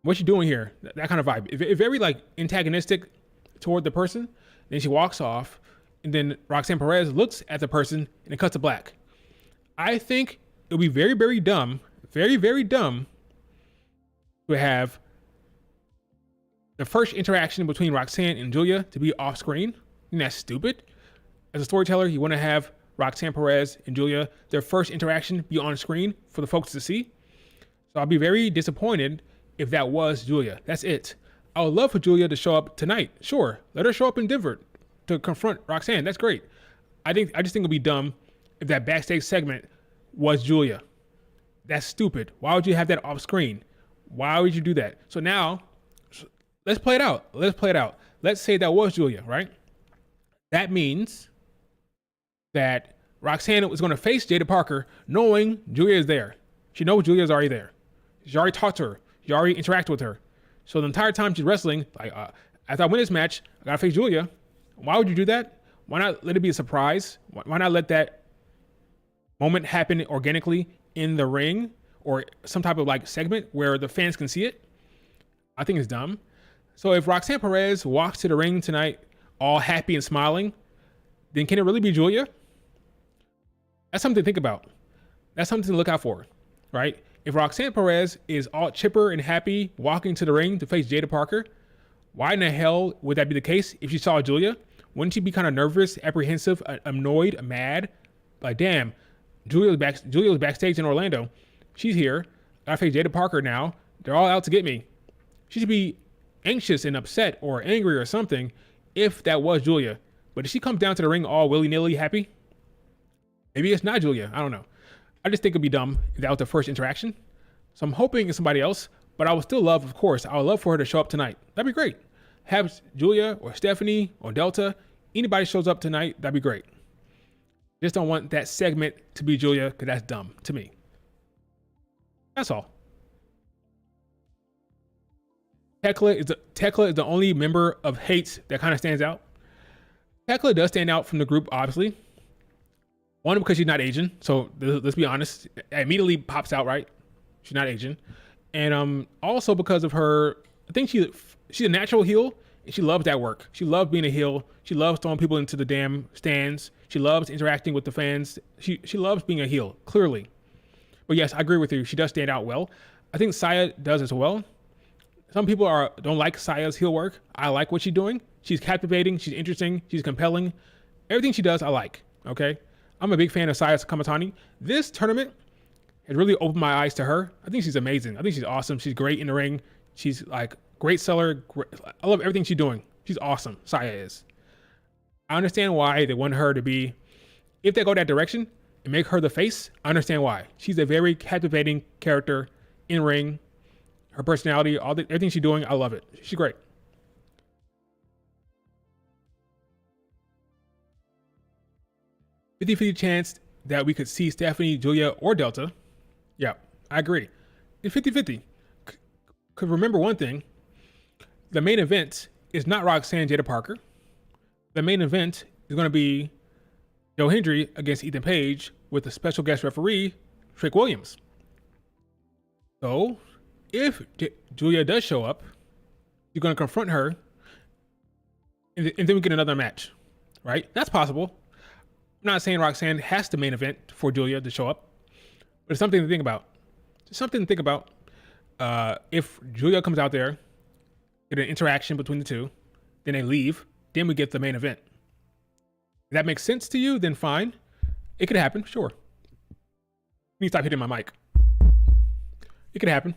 What you doing here? That kind of vibe. If very like antagonistic toward the person, then she walks off, and then Roxanne Perez looks at the person and it cuts to black. I think it would be very, very dumb, very, very dumb to have the first interaction between Roxanne and Giulia to be off screen. And that's stupid. As a storyteller, you want to have Roxanne Perez and Giulia, their first interaction, be on screen for the folks to see. So I'll be very disappointed if that was Giulia. That's it. I would love for Giulia to show up tonight. Sure, let her show up in Denver to confront Roxanne. That's great. I just think it'd be dumb if that backstage segment was Giulia. That's stupid. Why would you have that off screen? Why would you do that? So now, let's play it out. Let's say that was Giulia, right? That means that Roxanne was going to face Jada Parker knowing Giulia is there. She knows Giulia is already there. She already talked to her. She already interacted with her. So the entire time she's wrestling, like, after I win this match, I got to face Giulia. Why would you do that? Why not let it be a surprise? Why not let that moment happen organically in the ring or some type of like segment where the fans can see it? I think it's dumb. So if Roxanne Perez walks to the ring tonight all happy and smiling, then can it really be Giulia? That's something to think about. That's something to look out for, right? If Roxanne Perez is all chipper and happy walking to the ring to face Jada Parker, why in the hell would that be the case if she saw Giulia? Wouldn't she be kind of nervous, apprehensive, annoyed, mad? Like, damn, Giulia was backstage in Orlando. She's here. I face Jada Parker now. They're all out to get me. She should be anxious and upset or angry or something if that was Giulia. But if she comes down to the ring all willy-nilly happy, maybe it's not Giulia. I don't know. I just think it'd be dumb if that was the first interaction. So I'm hoping it's somebody else, but I would still love, of course, I would love for her to show up tonight. That'd be great. Have Giulia or Stephanie or Delta, anybody shows up tonight, that'd be great. Just don't want that segment to be Giulia because that's dumb to me. That's all. Tekla is the only member of Hates that kind of stands out. Tekla does stand out from the group, obviously. One, because she's not Asian, so let's be honest. It immediately pops out, right? She's not Asian. And also because of her, I think she's a natural heel, and she loves that work. She loves being a heel. She loves throwing people into the damn stands. She loves interacting with the fans. She loves being a heel, clearly. But yes, I agree with you. She does stand out well. I think Saya does as well. Some people don't like Saya's heel work. I like what she's doing. She's captivating. She's interesting. She's compelling. Everything she does, I like. Okay? I'm a big fan of Saya Kamatani. This tournament has really opened my eyes to her. I think she's amazing. I think she's awesome. She's great in the ring. She's like great seller. I love everything she's doing. She's awesome. Saya is. I understand why they want her to be, if they go that direction and make her the face, I understand why. She's a very captivating character in ring. Her personality, everything she's doing, I love it. She's great. $50-50 chance that we could see Stephanie, Giulia, or Delta. Yeah, I agree. It's 50-50. Because remember one thing, the main event is not Roxanne Jada Parker. The main event is going to be Joe Hendry against Ethan Page with a special guest referee, Trick Williams. So, if Giulia does show up, you're going to confront her, and then we get another match, right? That's possible. I'm not saying Roxanne has the main event for Giulia to show up, but it's something to think about. It's something to think about. If Giulia comes out there, get an interaction between the two, then they leave, then we get the main event. If that makes sense to you, then fine. It could happen, sure. Let me stop hitting my mic. It could happen.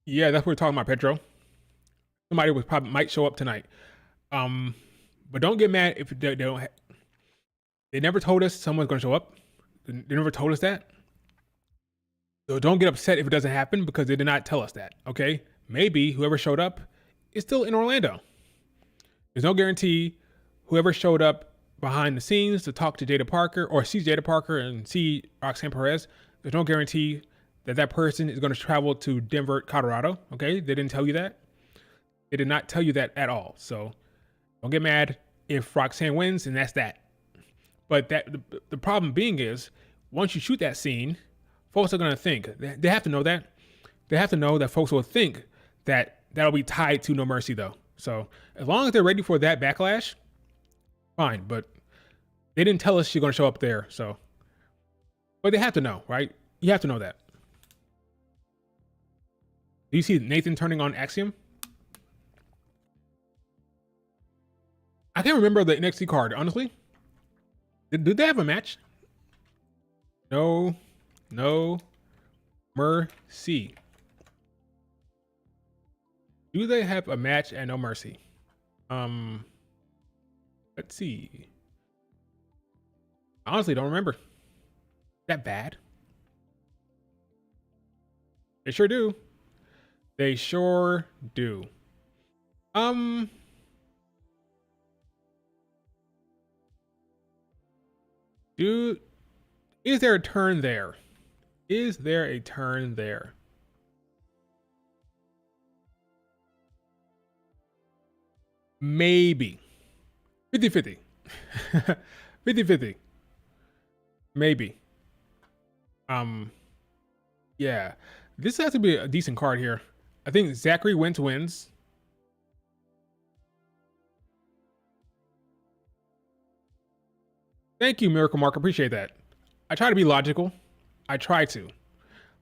Yeah, that's what we're talking about, Pedro. Somebody was probably might show up tonight. Um, but don't get mad if they don't. They never told us someone's going to show up. They never told us that. So don't get upset if it doesn't happen because they did not tell us that. Okay, maybe whoever showed up is still in Orlando. There's no guarantee whoever showed up behind the scenes to talk to Jada Parker or see Jada Parker and see Roxanne Perez. There's no guarantee that that person is going to travel to Denver, Colorado. Okay, they didn't tell you that. They did not tell you that at all. So don't get mad if Roxanne wins, and that's that. But that the problem being is once you shoot that scene, folks are going to think they have to know that. They have to know that folks will think that that'll be tied to No Mercy though. So as long as they're ready for that backlash, fine. But they didn't tell us she's going to show up there. So, but they have to know, right? You have to know that. Do you see Nathan turning on Axiom? I can't remember the NXT card, honestly. Did they have a match? No Mercy. Do they have a match at No Mercy? Let's see. I honestly don't remember. That bad? They sure do. They sure do. Dude, is there a turn there? Is there a turn there? Maybe. 50-50. 50-50. Maybe. Yeah. This has to be a decent card here. I think Zachary wins. Thank you, Miracle Mark. Appreciate that. I try to be logical. I try to.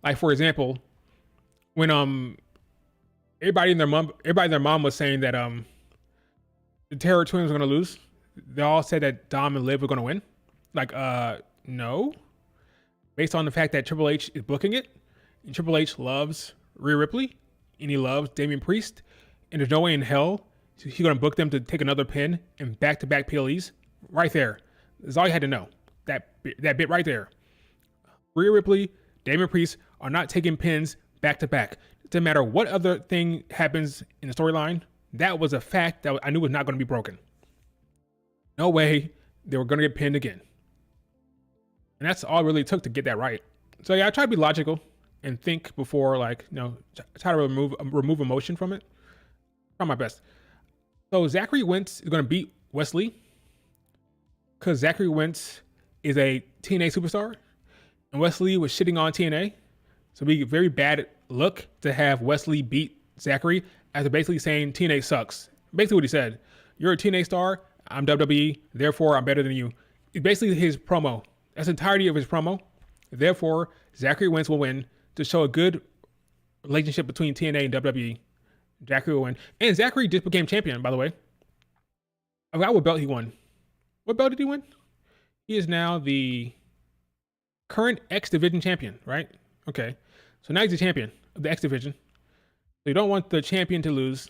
Like for example, when everybody and their mom was saying that the Terror Twins were gonna lose. They all said that Dom and Liv were gonna win. Like no. Based on the fact that Triple H is booking it, and Triple H loves Rhea Ripley, and he loves Damian Priest, and there's no way in hell he's gonna book them to take another pin and back-to-back PLEs. Right there. That's all you had to know. That bit right there. Rhea Ripley, Damian Priest are not taking pins back to back. It doesn't matter what other thing happens in the storyline. That was a fact that I knew was not going to be broken. No way they were going to get pinned again. And that's all it really took to get that right. So yeah, I try to be logical and think before, like, try to remove emotion from it. Try my best. So Zachary Wentz is going to beat Wesley because Zachary Wentz is a TNA superstar, and Wesley was shitting on TNA. So it'd be a very bad look to have Wesley beat Zachary after basically saying TNA sucks. Basically what he said. You're a TNA star, I'm WWE, therefore I'm better than you. It's basically his promo. That's the entirety of his promo. Therefore, Zachary Wentz will win to show a good relationship between TNA and WWE. Zachary will win. And Zachary just became champion, by the way. I forgot what belt he won. What belt did he win? He is now the current X Division champion, right? Okay. So now he's the champion of the X Division. So you don't want the champion to lose.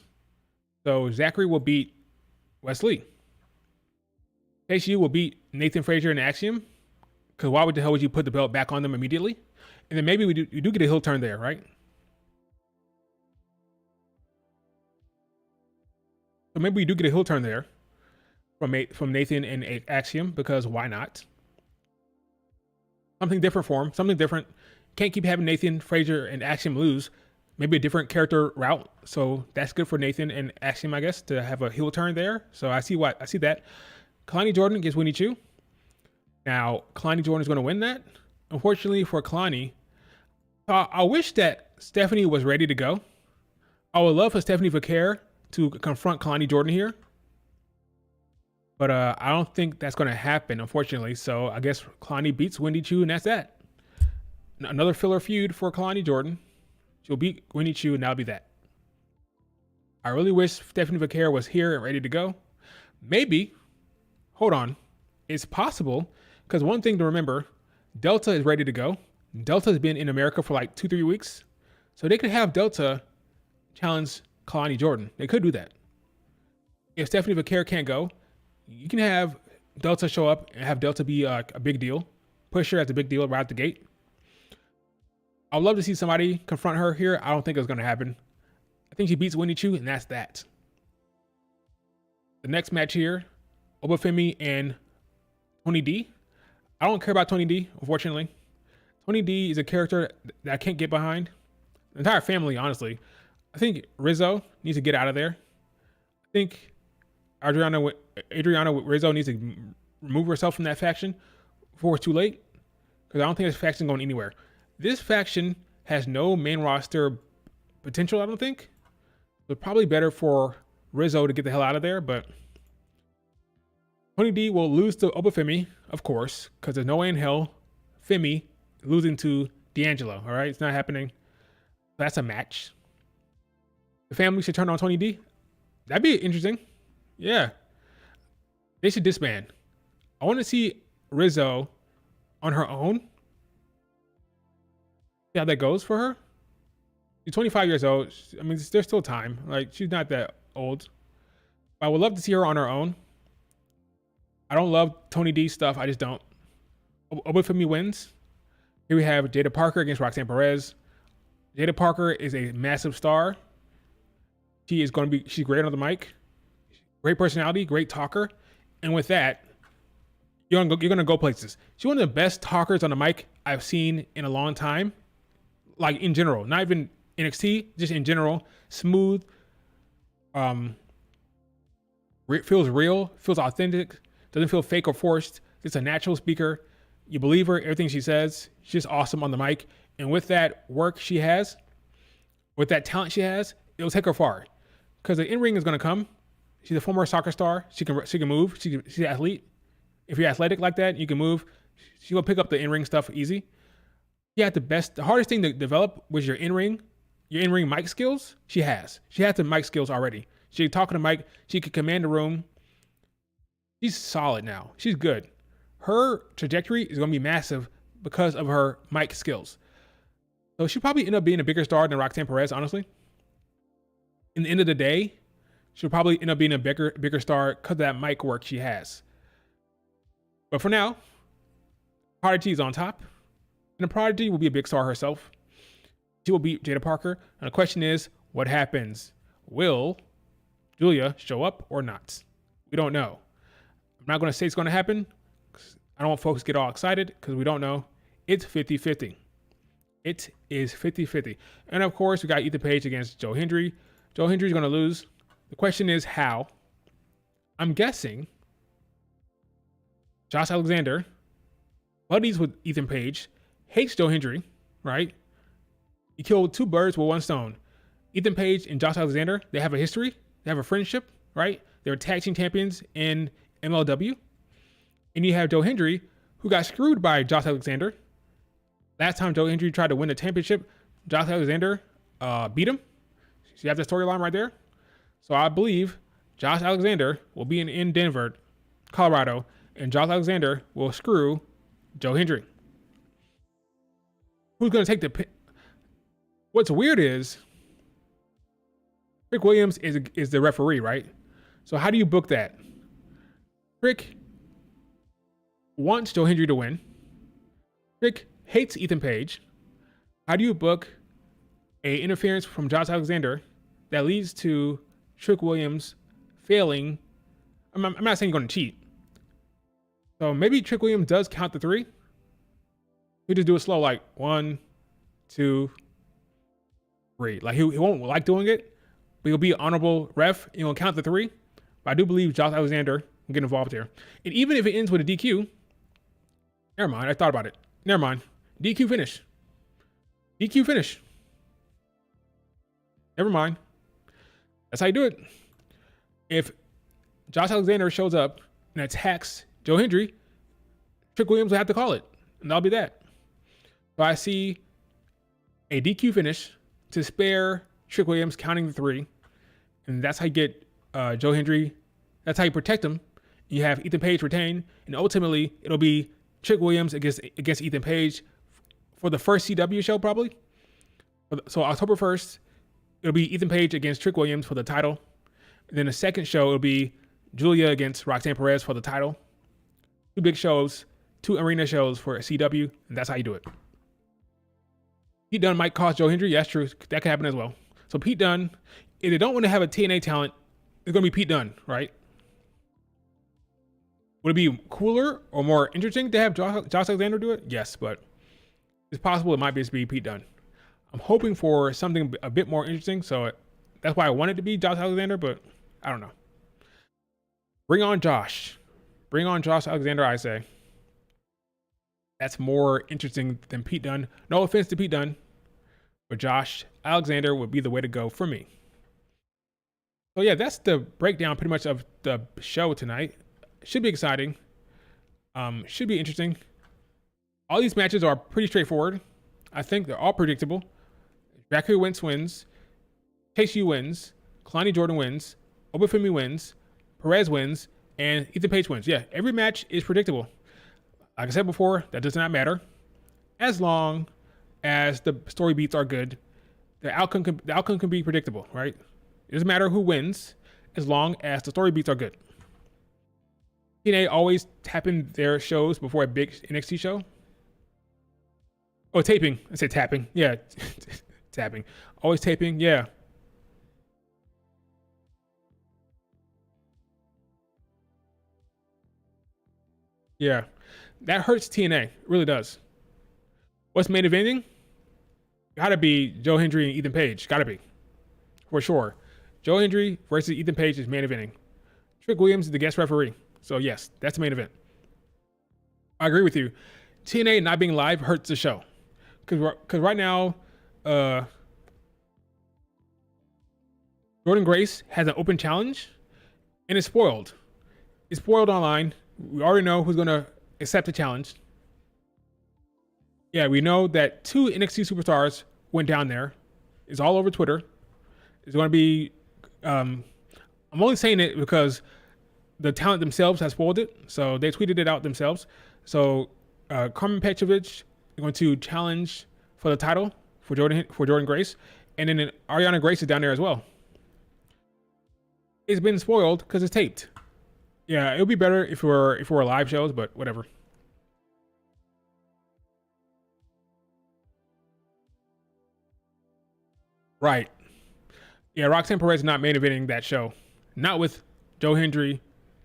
So Zachary will beat Wesley. KSU will beat Nathan Frazier and Axiom. Because why the hell would you put the belt back on them immediately? And then maybe you do get a heel turn there, right? So maybe we do get a heel turn there from Nathan and Axiom, because why not? Something different for him. Something different. Can't keep having Nathan Frazier and Axiom lose. Maybe a different character route. So that's good for Nathan and Axiom, I guess, to have a heel turn there. So I see that. Kalani Jordan gets Winnie Chu. Now, Kalani Jordan is going to win that. Unfortunately for Kalani, I wish that Stephanie was ready to go. I would love for Stephanie Vaquer to confront Kalani Jordan here. But I don't think that's going to happen, unfortunately. So I guess Kalani beats Wendy Chu, and that's that. Another filler feud for Kalani Jordan. She'll beat Wendy Chu, and that'll be that. I really wish Stephanie Vaquer was here and ready to go. Maybe. Hold on. It's possible, because one thing to remember, Delta is ready to go. Delta has been in America for like 2-3 weeks. So they could have Delta challenge Kalani Jordan. They could do that. If Stephanie Vaquer can't go, you can have Delta show up and have Delta be a big deal. Push her as a big deal right out the gate. I'd love to see somebody confront her here. I don't think it's going to happen. I think she beats Winnie Chu, and that's that. The next match here, Obafemi and Tony D. I don't care about Tony D, unfortunately. Tony D is a character that I can't get behind. The entire family, honestly. I think Rizzo needs to get out of there. I think Adriana Rizzo needs to remove herself from that faction before it's too late, because I don't think this faction going anywhere. This faction has no main roster potential, I don't think. It's probably better for Rizzo to get the hell out of there, but Tony D will lose to Obafemi, of course, because there's no way in hell Femi losing to D'Angelo, all right? It's not happening. That's a match. The family should turn on Tony D. That'd be interesting. Yeah. They should disband. I want to see Rizzo on her own. See how that goes for her. She's 25 years old. I mean, there's still time. Like, she's not that old. But I would love to see her on her own. I don't love Tony D stuff. I just don't. Obafemi wins. Here we have Jada Parker against Roxanne Perez. Jada Parker is a massive star. She's great on the mic. Great personality, great talker. And with that, you're gonna go places. She's one of the best talkers on the mic I've seen in a long time. Like, in general, not even NXT, just in general. Smooth. Feels real, feels authentic, doesn't feel fake or forced. It's a natural speaker. You believe her, everything she says. She's just awesome on the mic. And with that work she has, with that talent she has, it'll take her far. Because the in-ring is going to come. She's a former soccer star. She can move. She's an athlete. If you're athletic like that, you can move. She will pick up the in-ring stuff easy. Yeah, the hardest thing to develop was your in-ring mic skills. She has the mic skills already. She can talk on the mic. She can command the room. She's solid now. She's good. Her trajectory is going to be massive because of her mic skills. So she'll probably end up being a bigger star than Roxanne Perez, honestly. In the end of the day, she'll probably end up being a bigger star because of that mic work she has. But for now, Prodigy is on top. And the Prodigy will be a big star herself. She will beat Jada Parker. And the question is, what happens? Will Giulia show up or not? We don't know. I'm not going to say it's going to happen. I don't want folks to get all excited because we don't know. It's 50-50. It is 50-50. And of course, we got Ethan Page against Joe Hendry. Joe Hendry's going to lose. The question is how. I'm guessing Josh Alexander, buddies with Ethan Page, hates Joe Hendry, right? He killed two birds with one stone. Ethan Page and Josh Alexander, they have a history. They have a friendship, right? They're tag team champions in MLW. And you have Joe Hendry, who got screwed by Josh Alexander. Last time Joe Hendry tried to win the championship, Josh Alexander beat him. So you have the storyline right there. So I believe Josh Alexander will be in Denver, Colorado, and Josh Alexander will screw Joe Hendry. Who's going to take the pin? What's weird is Rick Williams is the referee, right? So how do you book that? Rick wants Joe Hendry to win. Rick hates Ethan Page. How do you book a interference from Josh Alexander that leads to Trick Williams failing? I'm not saying you're going to cheat. So maybe Trick Williams does count the three. We just do it slow, like 1, 2, 3. Like he won't like doing it, but he'll be an honorable ref. And he'll count the three. But I do believe Josh Alexander will get involved here. And even if it ends with a DQ, never mind. I thought about it. Never mind. DQ finish. DQ finish. Never mind. That's how you do it. If Josh Alexander shows up and attacks Joe Hendry, Trick Williams will have to call it. And that'll be that. So I see a DQ finish to spare Trick Williams counting the three. And that's how you get Joe Hendry. That's how you protect him. You have Ethan Page retain. And ultimately, it'll be Trick Williams against Ethan Page for the first CW show, probably. So October 1st, it'll be Ethan Page against Trick Williams for the title. And then the second show will be Giulia against Roxanne Perez for the title. 2 big shows, 2 arena shows for CW, and that's how you do it. Pete Dunne might cost Joe Hendry. Yes, true. That could happen as well. So Pete Dunne, if they don't want to have a TNA talent, it's going to be Pete Dunne, right? Would it be cooler or more interesting to have Josh Alexander do it? Yes, but it's possible it might just be Pete Dunne. I'm hoping for something a bit more interesting, so that's why I want it to be Josh Alexander, but I don't know. Bring on Josh. Bring on Josh Alexander, I say. That's more interesting than Pete Dunne. No offense to Pete Dunne, but Josh Alexander would be the way to go for me. So yeah, that's the breakdown pretty much of the show tonight. Should be exciting. Should be interesting. All these matches are pretty straightforward. I think they're all predictable. Jackie wins. Chase U wins. Kalani Jordan wins. Obafemi wins. Perez wins. And Ethan Page wins. Yeah, every match is predictable. Like I said before, that does not matter. As long as the story beats are good, the outcome can be predictable, right? It doesn't matter who wins as long as the story beats are good. TNA always tapping their shows before a big NXT show. Oh, taping. I said tapping. Yeah, tapping. Always taping. Yeah. Yeah. That hurts TNA. It really does. What's main eventing? Gotta be Joe Hendry and Ethan Page. Gotta be. For sure. Joe Hendry versus Ethan Page is main eventing. Trick Williams is the guest referee. So yes, that's the main event. I agree with you. TNA not being live hurts the show. Because right now, Jordan Grace has an open challenge and it's spoiled. It's spoiled online. We already know who's going to accept the challenge. Yeah, we know that 2 NXT superstars went down there. It's all over Twitter. It's going to be, I'm only saying it because the talent themselves has spoiled it. So they tweeted it out themselves. So Carmen Petrovic is going to challenge for the title for Jordan Grace. And then Ariana Grace is down there as well. It's been spoiled because it's taped. Yeah, it would be better if we're live shows, but whatever. Right. Yeah, Roxanne Perez is not main eventing that show. Not with Joe Hendry,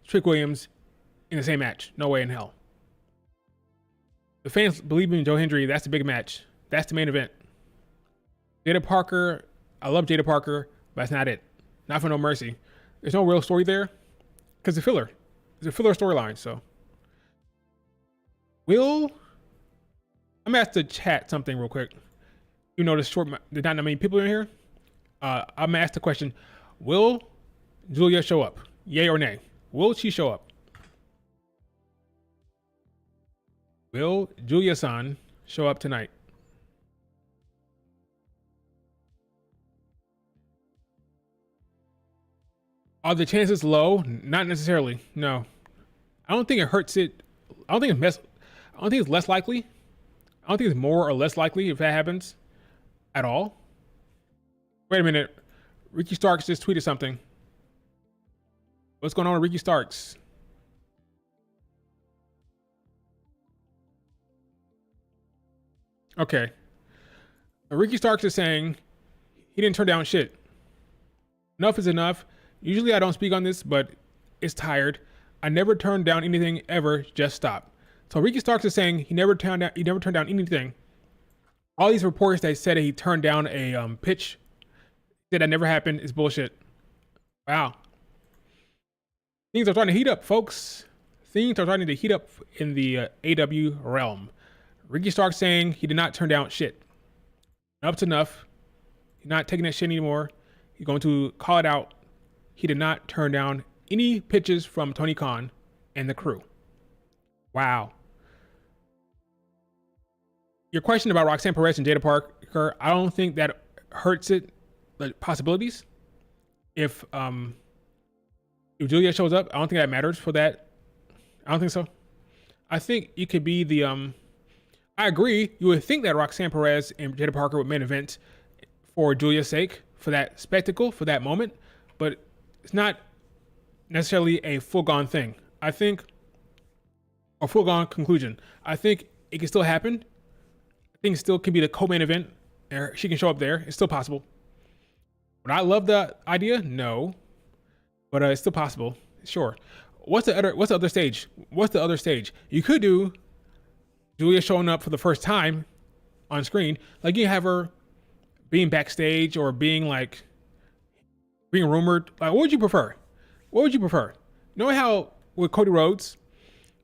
Trick Williams in the same match. No way in hell. The fans believe in Joe Hendry. That's the big match. That's the main event. Jada Parker, I love Jada Parker, but that's not it. Not for No Mercy. There's no real story there because it's a filler. It's a filler storyline. So, I'm gonna ask the chat something real quick. You know, there's not that many people in here. I'm gonna ask the question: will Giulia show up? Yay or nay? Will she show up? Will Giulia-san show up tonight? Are the chances low? Not necessarily. No. I don't think it hurts it. I don't think it's less likely. I don't think it's more or less likely if that happens at all. Wait a minute. Ricky Starks just tweeted something. What's going on with Ricky Starks? Okay. Ricky Starks is saying he didn't turn down shit. Enough is enough. Usually I don't speak on this, but it's tired. I never turned down anything ever. Just stop. So Ricky Starks is saying he never turned down anything. All these reports that said that he turned down a pitch that never happened is bullshit. Wow. Things are starting to heat up, folks. Things are starting to heat up in the AW realm. Ricky Starks saying he did not turn down shit. Enough's enough. He's not taking that shit anymore. He's going to call it out. He did not turn down any pitches from Tony Khan and the crew. Wow. Your question about Roxanne Perez and Jada Parker, I don't think that hurts it, the possibilities. If Giulia shows up, I don't think that matters for that. I don't think so. I think it could be the I agree. You would think that Roxanne Perez and Jada Parker would main event for Giulia's sake, for that spectacle, for that moment, but it's not necessarily a foregone thing. I think, a foregone conclusion. I think it can still happen. I think it still can be the co-main event, and she can show up there. It's still possible. Would I love the idea? No, but it's still possible. Sure. What's the other stage? What's the other stage? You could do Giulia showing up for the first time on screen. Like you have her being backstage or being rumored. Like, what would you prefer? What would you prefer? Knowing how with Cody Rhodes,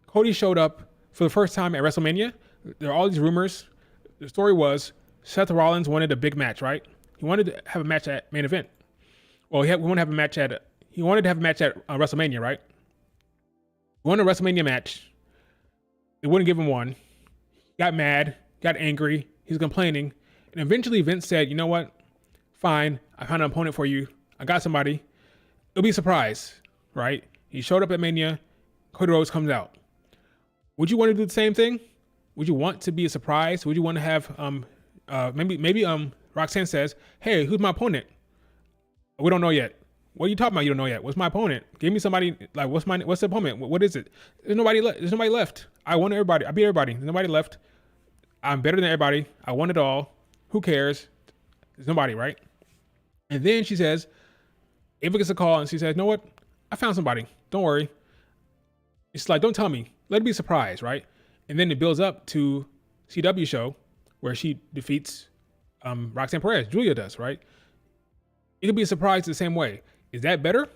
Cody showed up for the first time at WrestleMania. There are all these rumors. The story was Seth Rollins wanted a big match, right? He wanted to have a match at main event. Well, he wanted to have a match at WrestleMania, right? He wanted a WrestleMania match. They wouldn't give him one. He got mad, got angry. He was complaining. And eventually Vince said, you know what? Fine. I found an opponent for you. I got somebody. It'll be a surprise, right? He showed up at Mania. Cody Rhodes comes out. Would you want to do the same thing? Would you want to be a surprise? Would you want to have maybe Roxanne says, hey, who's my opponent? We don't know yet. What are you talking about? You don't know yet. What's my opponent? Give me somebody. Like, what's the opponent? What is it? There's nobody left. I won everybody. I beat everybody. There's nobody left. I'm better than everybody. I won it all. Who cares? There's nobody, right? And then she says, Ava gets a call and she says, you know what? I found somebody. Don't worry. It's like, don't tell me. Let it be a surprise, right? And then it builds up to CW show where she defeats Roxanne Perez. Giulia does, right? It could be a surprise the same way. Is that better?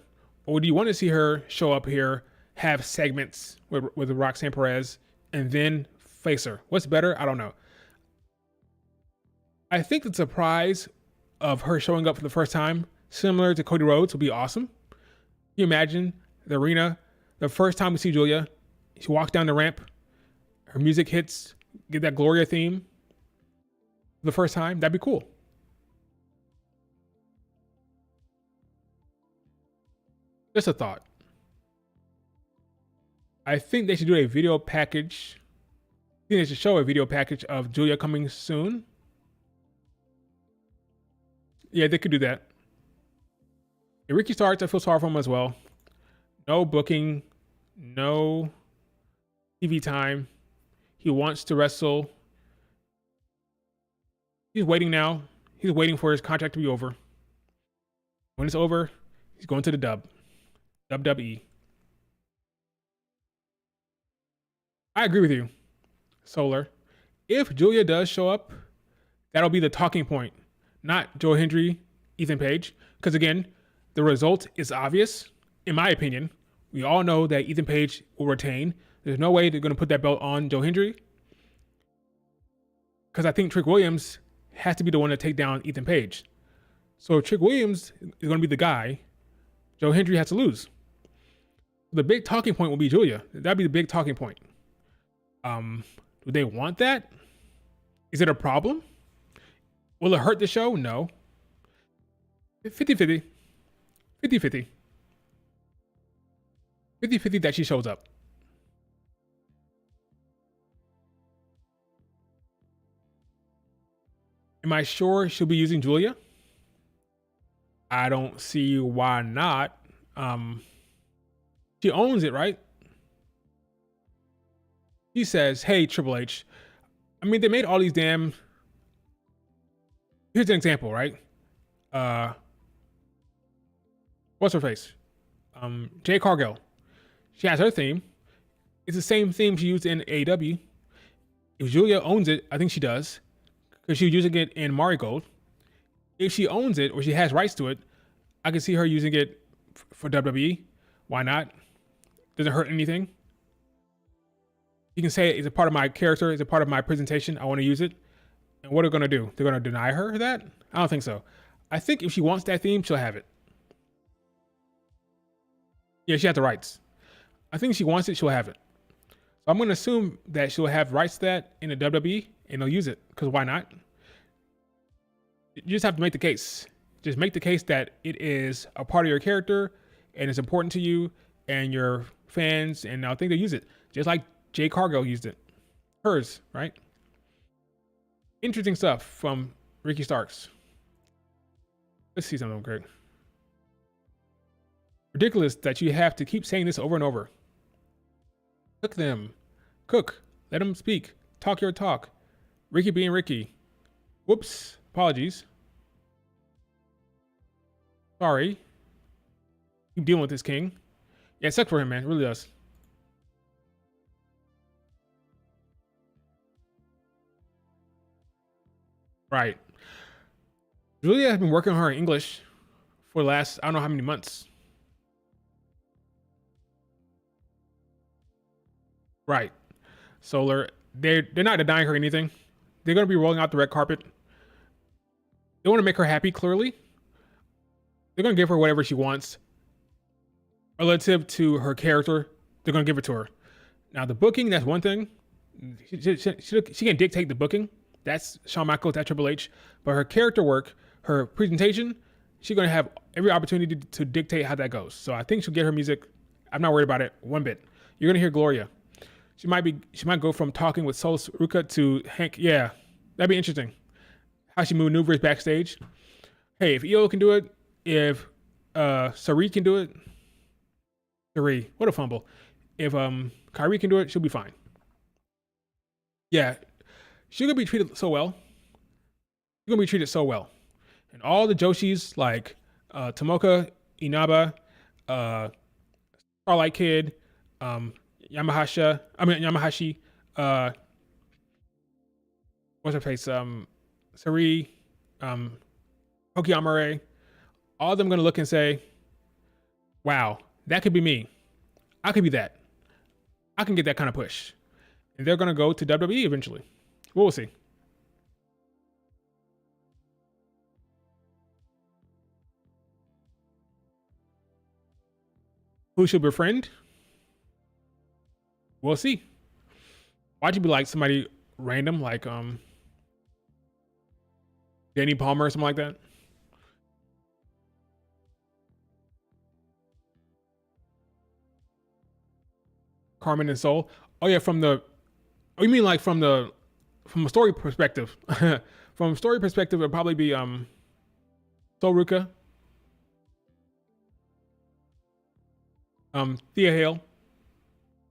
Or do you want to see her show up here, have segments with Roxanne Perez, and then face her? What's better? I don't know. I think the surprise of her showing up for the first time, similar to Cody Rhodes, would be awesome. Can you imagine the arena, the first time we see Giulia, she walks down the ramp, her music hits, get that Gloria theme for the first time? That'd be cool. Just a thought. I think they should do a video package. I think they should show a video package of Giulia coming soon. Yeah, they could do that. If Ricky starts, I feel sorry for him as well. No booking, no TV time. He wants to wrestle. He's waiting now. He's waiting for his contract to be over. When it's over, he's going to the WWE. I agree with you, Solar. If Giulia does show up, that'll be the talking point, not Joe Hendry, Ethan Page. Because again, the result is obvious, in my opinion. We all know that Ethan Page will retain. There's no way they're going to put that belt on Joe Hendry. Because I think Trick Williams has to be the one to take down Ethan Page. So if Trick Williams is going to be the guy, Joe Hendry has to lose. The big talking point will be Giulia. That'd be the big talking point. Do they want that? Is it a problem? Will it hurt the show? No. 50-50. 50-50. 50-50 that she shows up. Am I sure she'll be using Giulia? I don't see why not. She owns it, right? He says, hey, Triple H. I mean, they made all these damn... Here's an example, right? What's her face? Jade Cargill. She has her theme. It's the same theme she used in AEW. If Giulia owns it, I think she does, because she was using it in Marigold. If she owns it or she has rights to it, I can see her using it for WWE. Why not? Doesn't hurt anything. You can say it's a part of my character, it's a part of my presentation. I want to use it. And what are they going to do? They're going to deny her that? I don't think so. I think if she wants that theme, she'll have it. Yeah, she has the rights. I think if she wants it, she'll have it. So I'm going to assume that she'll have rights to that in the WWE and they'll use it, because why not? You just have to make the case. Just make the case that it is a part of your character and it's important to you and your fans, and I think they'll use it. Just like Jade Cargill used it. Hers, right? Interesting stuff from Ricky Starks. Let's see something great. Ridiculous that you have to keep saying this over and over. Cook them. Cook. Let them speak. Talk your talk. Ricky being Ricky. Whoops. Apologies. Sorry. Keep dealing with this king. Yeah, it sucks for him, man. It really does. Right. Giulia has been working on her English for the last, I don't know how many months. Right. Solar. They're not denying her anything. They're going to be rolling out the red carpet. They want to make her happy, clearly. They're going to give her whatever she wants. Relative to her character, they're going to give it to her. Now, the booking, that's one thing. She can dictate the booking. That's Shawn Michaels, that's Triple H. But her character work, her presentation, she's going to have every opportunity to dictate how that goes. So I think she'll get her music. I'm not worried about it one bit. You're going to hear Gloria. She might go from talking with Sol Ruka to Hank. Yeah, that'd be interesting. How she maneuvers backstage. Hey, if EO can do it, if Sari can do it, Sari, what a fumble. If Kyrie can do it, she'll be fine. Yeah, she's gonna be treated so well. She's gonna be treated so well. And all the Joshis like Tomoka, Inaba, Starlight Kid, Yamahashi, what's her face? Sari, Hoki Amare, all of them gonna look and say, wow, that could be me. I could be that. I can get that kind of push. And they're gonna go to WWE eventually. We'll see. Who should befriend? We'll see. Why'd you be like somebody random, like Danny Palmer or something like that? Carmen and Soul. Oh yeah, you mean like from a story perspective? From a story perspective, it'll probably be Sol Ruka, Thea Hale,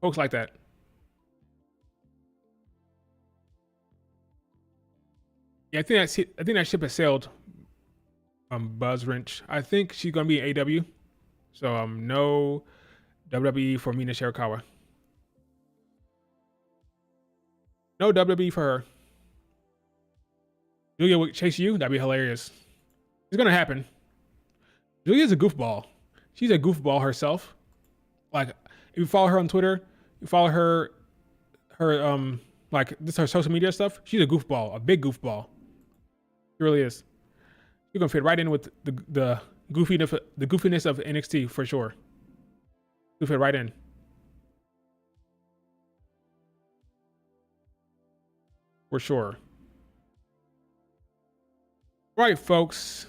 folks like that. Yeah, I think that ship has sailed. Buzz Wrench. I think she's gonna be in AW. So no WWE for Mina Shirakawa. No WWE for her. Giulia would chase you? That'd be hilarious. It's gonna happen. Giulia's a goofball. She's a goofball herself. Like, if you follow her on Twitter, you follow her like this her social media stuff. She's a goofball, a big goofball. She really is. You're gonna fit right in with the goofiness of NXT for sure. You fit right in. For sure. Right, folks.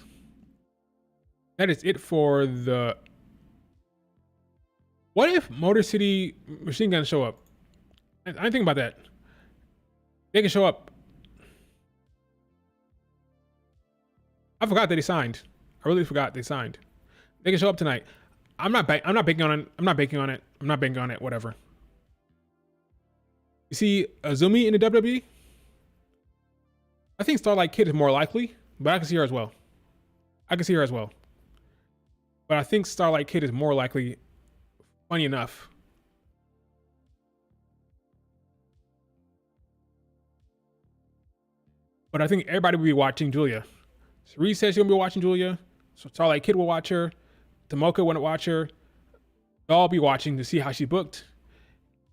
That is it for the. What if Motor City Machine Guns show up? I didn't think about that. They can show up. I forgot that they signed. I really forgot they signed. They can show up tonight. I'm not banking on it. I'm not banking on it. Whatever. You see Azumi in the WWE? I think Starlight Kid is more likely, but I can see her as well. But I think Starlight Kid is more likely. Funny enough. But I think everybody will be watching Giulia. Cerise says she'll be watching Giulia. So Starlight Kid will watch her. Tomoka want to watch her. They'll all be watching to see how she booked.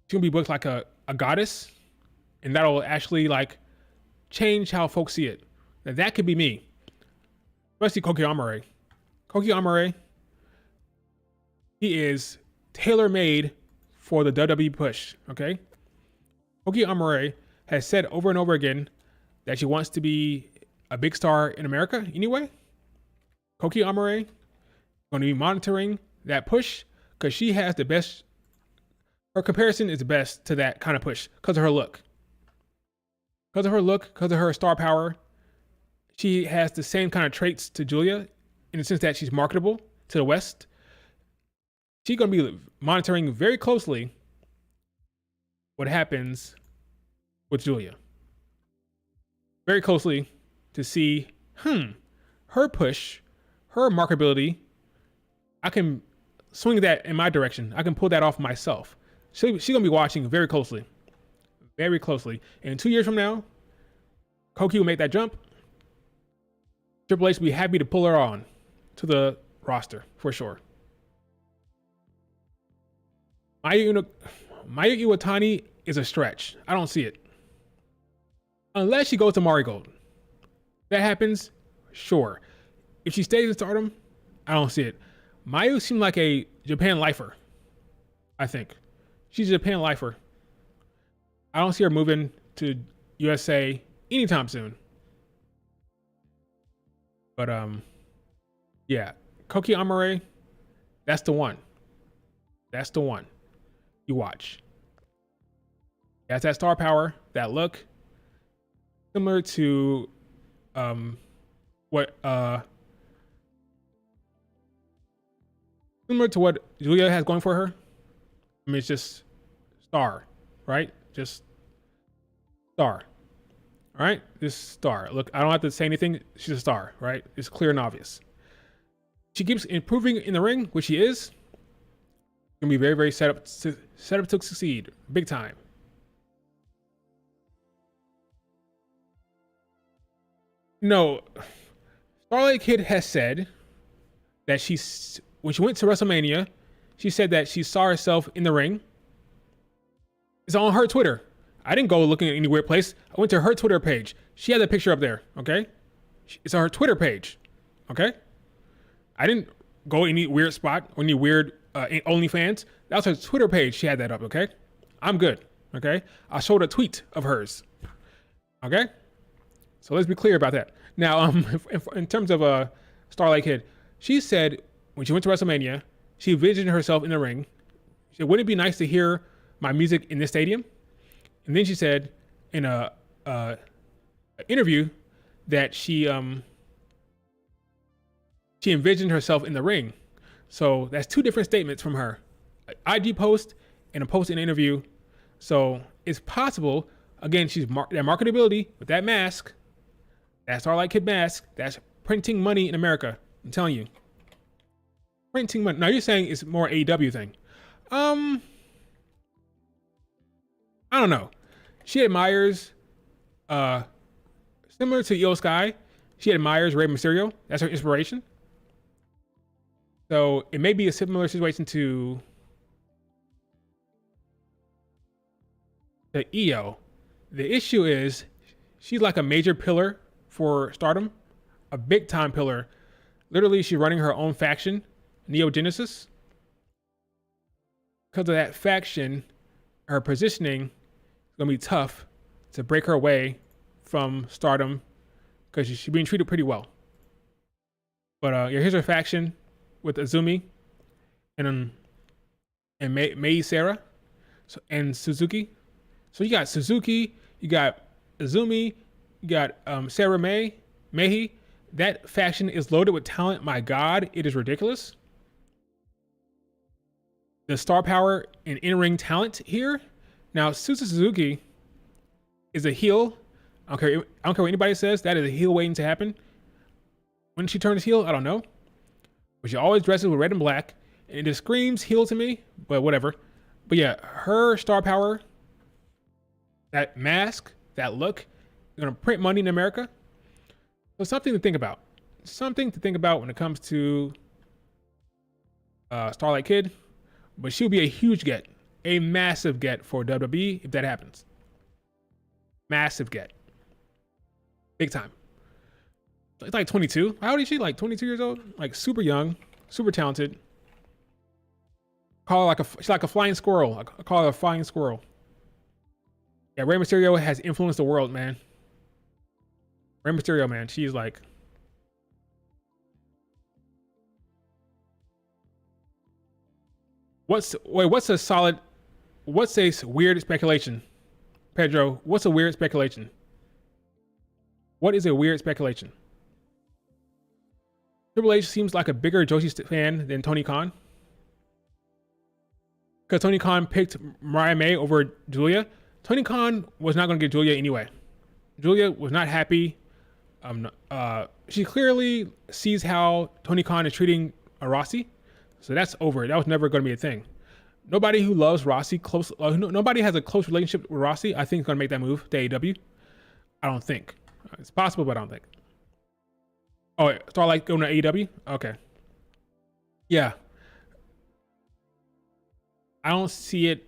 She's gonna be booked like a goddess. And that'll actually like change how folks see it. Now that could be me. Especially Koki Amare. Koki Amare, he is tailor-made for the WWE push, okay? Koki Amare has said over and over again that she wants to be a big star in America anyway. Koki Amare going to be monitoring that push because she has the best. Her comparison is the best to that kind of push because of her look. Because of her star power. She has the same kind of traits to Giulia in the sense that she's marketable to the West. She's going to be monitoring very closely what happens with Giulia. Very closely to see, her push, her marketability, I can swing that in my direction. I can pull that off myself. She's going to be watching very closely. Very closely. And 2 years from now, Koki will make that jump. Triple H will be happy to pull her on to the roster for sure. Mayu Iwatani is a stretch. I don't see it. Unless she goes to Marigold. That happens, sure. If she stays in Stardom, I don't see it. Mayu seemed like a Japan lifer, I think. She's a Japan lifer. I don't see her moving to USA anytime soon. But yeah, Koki Amare, that's the one. That's the one. You watch. That's that star power, that look, similar to what Giulia has going for her. I mean, it's just star, right? Just star. All right, this star. Look, I don't have to say anything. She's a star, right? It's clear and obvious. She keeps improving in the ring, which she is. Gonna be very, very set up to succeed, big time. No, Starlight Kid has said that when she went to WrestleMania, she said that she saw herself in the ring. It's on her Twitter. I didn't go looking at any weird place. I went to her Twitter page. She had the picture up there, okay? It's on her Twitter page, okay? I didn't go any weird spot or any weird OnlyFans. That was her Twitter page. She had that up, okay? I'm good, okay? I showed a tweet of hers, okay? So let's be clear about that. Now, in terms of Starlight Kid, she said when she went to WrestleMania, she envisioned herself in the ring. She said, wouldn't it be nice to hear my music in this stadium? And then she said in a interview that she envisioned herself in the ring. So that's two different statements from her. An IG post and a post in an interview. So it's possible, again, she's that marketability with that mask, that Starlight Kid mask, that's printing money in America. I'm telling you. Printing money. Now you're saying it's more AEW thing. I don't know. She admires, similar to Io Sky, she admires Rey Mysterio. That's her inspiration. So it may be a similar situation to Io. The issue is she's like a major pillar for Stardom, a big time pillar. Literally, she's running her own faction, Neo Genesis. Because of that faction, her positioning is going to be tough to break her away from Stardom because she's being treated pretty well. But yeah, here's her faction with Azumi and Mei Sarah and Suzuki. So you got Suzuki, you got Azumi, you got Sarah Mehi. That faction is loaded with talent. My God, it is ridiculous. The star power and in-ring talent here. Now, Suzuki is a heel. I don't care what anybody says. That is a heel waiting to happen. When she turns heel, I don't know. But she always dresses with red and black. And it just screams heel to me, but whatever. But yeah, her star power, that mask, that look, going to print money in America. So something to think about. Something to think about when it comes to Starlight Kid. But she'll be a huge get. A massive get for WWE if that happens. Massive get. Big time. It's like 22. How old is she? Like 22 years old? Like super young, super talented. Call her she's like a flying squirrel. I call her a flying squirrel. Yeah, Rey Mysterio has influenced the world, man. Rey Mysterio, man. She's like... What's a weird speculation? Pedro, what's a weird speculation? What is a weird speculation? Triple H seems like a bigger Joshi fan than Tony Khan. Because Tony Khan picked Mariah May over Giulia. Tony Khan was not going to get Giulia anyway. Giulia was not happy. She clearly sees how Tony Khan is treating Rossi. So that's over. That was never going to be a thing. Nobody who loves Rossi nobody has a close relationship with Rossi, I think, is going to make that move to AEW. I don't think. It's possible, but I don't think. Oh, Starlight going to AEW? Okay. Yeah. I don't see it.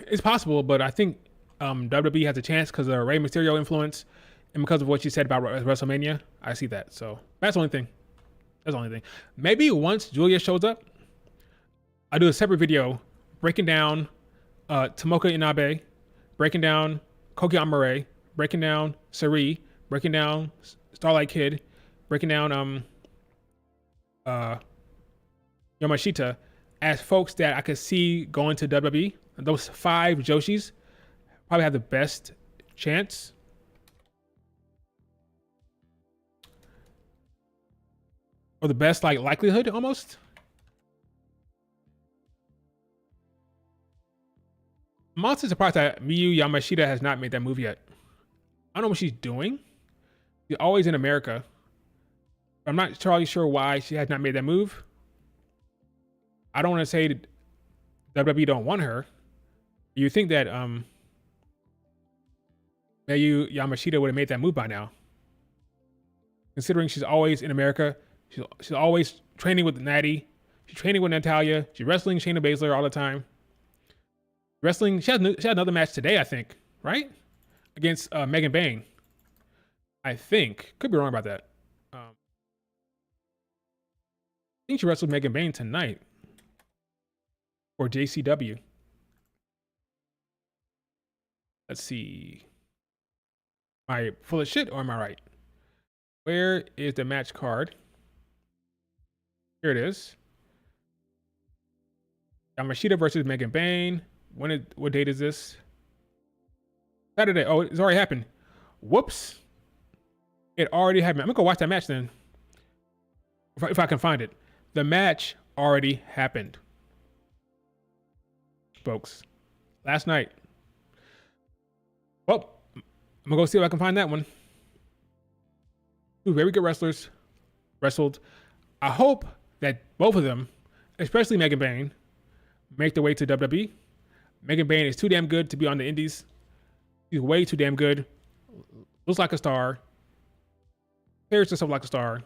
It's possible, but I think WWE has a chance because of the Rey Mysterio influence and because of what you said about WrestleMania. I see that. So that's the only thing. That's the only thing. Maybe once Giulia shows up, I'll do a separate video breaking down Tomoka Inabe, breaking down Koki Amare, breaking down Sari, breaking down Starlight Kid, breaking down Yamashita as folks that I could see going to WWE. Those 5 Joshis probably have the best chance. Or the best likelihood almost. I'm also surprised that Miyu Yamashita has not made that move yet. I don't know what she's doing. She's always in America. I'm not entirely sure why she has not made that move. I don't want to say that WWE don't want her. You think that Miyu Yamashita would have made that move by now. Considering she's always in America. She's always training with Natty. She's training with Natalia. She's wrestling Shayna Baszler all the time. Wrestling, she had another match today, I think, right? Against Megan Bayne. I think. Could be wrong about that. I think she wrestled Megan Bayne tonight. Or JCW. Let's see. Am I full of shit or am I right? Where is the match card? Here it is. Yamashita versus Megan Bayne. What date is this? Saturday. Oh, it's already happened. Whoops. It already happened. I'm gonna go watch that match then. If I can find it. The match already happened. Folks. Last night. Well, I'm gonna go see if I can find that one. 2 very good wrestlers wrestled. I hope that both of them, especially Megan Bayne, make their way to WWE. Megan Bayne is too damn good to be on the indies. She's way too damn good. Looks like a star. Carries herself like a star.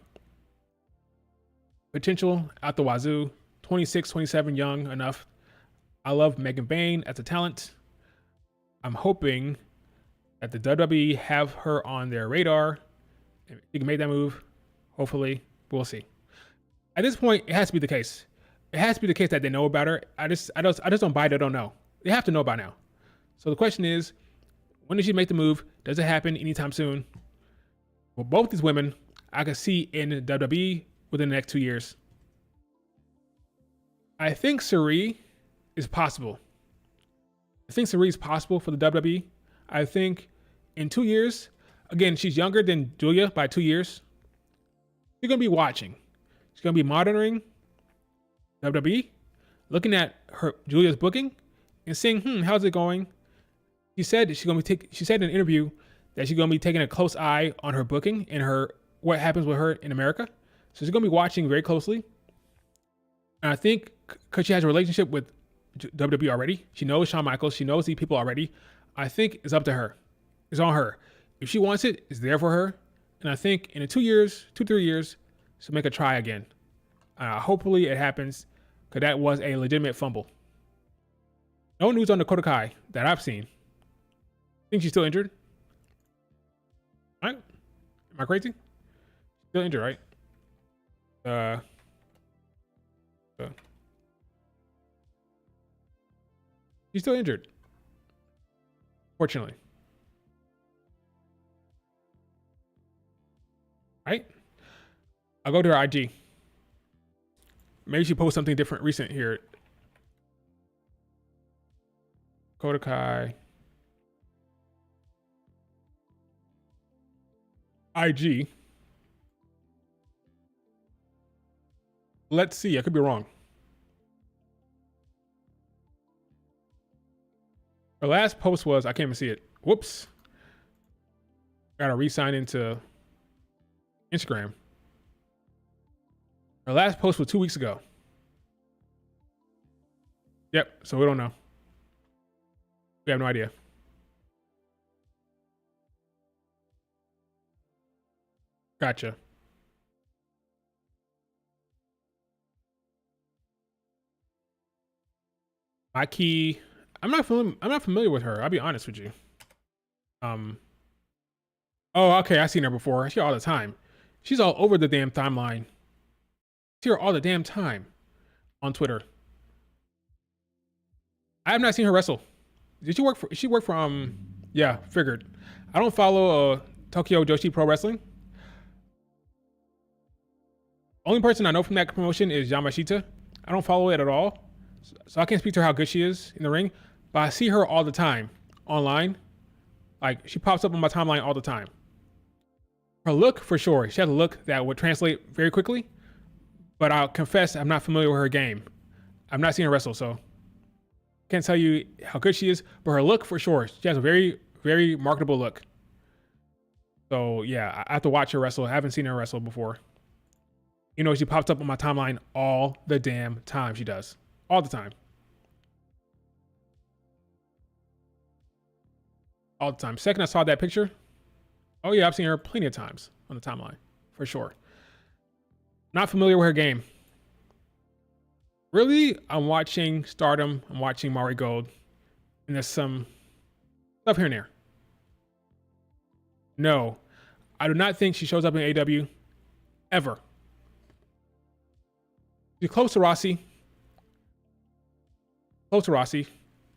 Potential out the wazoo. 26, 27, young enough. I love Megan Bayne as a talent. I'm hoping that the WWE have her on their radar. If she can make that move, hopefully, we'll see. At this point, it has to be the case. It has to be the case that they know about her. I just don't buy it. I don't know. They have to know by now. So the question is, when does she make the move? Does it happen anytime soon? Well, both these women I could see in WWE within the next 2 years. I think Sari is possible. I think Sari is possible for the WWE. I think in 2 years, again, she's younger than Giulia by 2 years. She's going to be watching. She's going to be monitoring WWE, looking at Giulia's booking and saying, how's it going? She said she's going to she said in an interview that she's going to be taking a close eye on her booking and what happens with her in America. So she's going to be watching very closely. And I think because she has a relationship with WWE already, she knows Shawn Michaels, she knows these people already. I think it's up to her. It's on her. If she wants it, it's there for her. And I think in 2 years, 2-3 years, she'll make a try again. Hopefully it happens because that was a legitimate fumble. No news on Dakota Kai that I've seen. Think she's still injured? Right? Am I crazy? Still injured, right? She's still injured. Fortunately. Right? I'll go to her IG. Maybe she posts something different recent here. Dakota Kai. IG. Let's see. I could be wrong. Her last post was, I can't even see it. Whoops. Gotta re-sign into Instagram. Her last post was 2 weeks ago. Yep, so we don't know. We have no idea. Gotcha. My key. I'm not familiar with her. I'll be honest with you. Oh, okay. I've seen her before. I see her all the time. She's all over the damn timeline. I see her all the damn time on Twitter. I have not seen her wrestle. Did she work for? She worked for Yeah, figured. I don't follow Tokyo Joshi Pro Wrestling. Only person I know from that promotion is Yamashita. I don't follow it at all, so I can't speak to her how good she is in the ring. But I see her all the time online. Like, she pops up on my timeline all the time. Her look, for sure. She has a look that would translate very quickly. But I'll confess, I'm not familiar with her game. I've not seen her wrestle, so can't tell you how good she is. But her look, for sure. She has a very, very marketable look. So, yeah, I have to watch her wrestle. I haven't seen her wrestle before. You know, she pops up on my timeline all the damn time. She does. All the time. All the time. Second I saw that picture, oh yeah, I've seen her plenty of times on the timeline, for sure. Not familiar with her game. Really, I'm watching Stardom, I'm watching Mari Gold, and there's some stuff here and there. No, I do not think she shows up in AW ever. She's close to Rossi.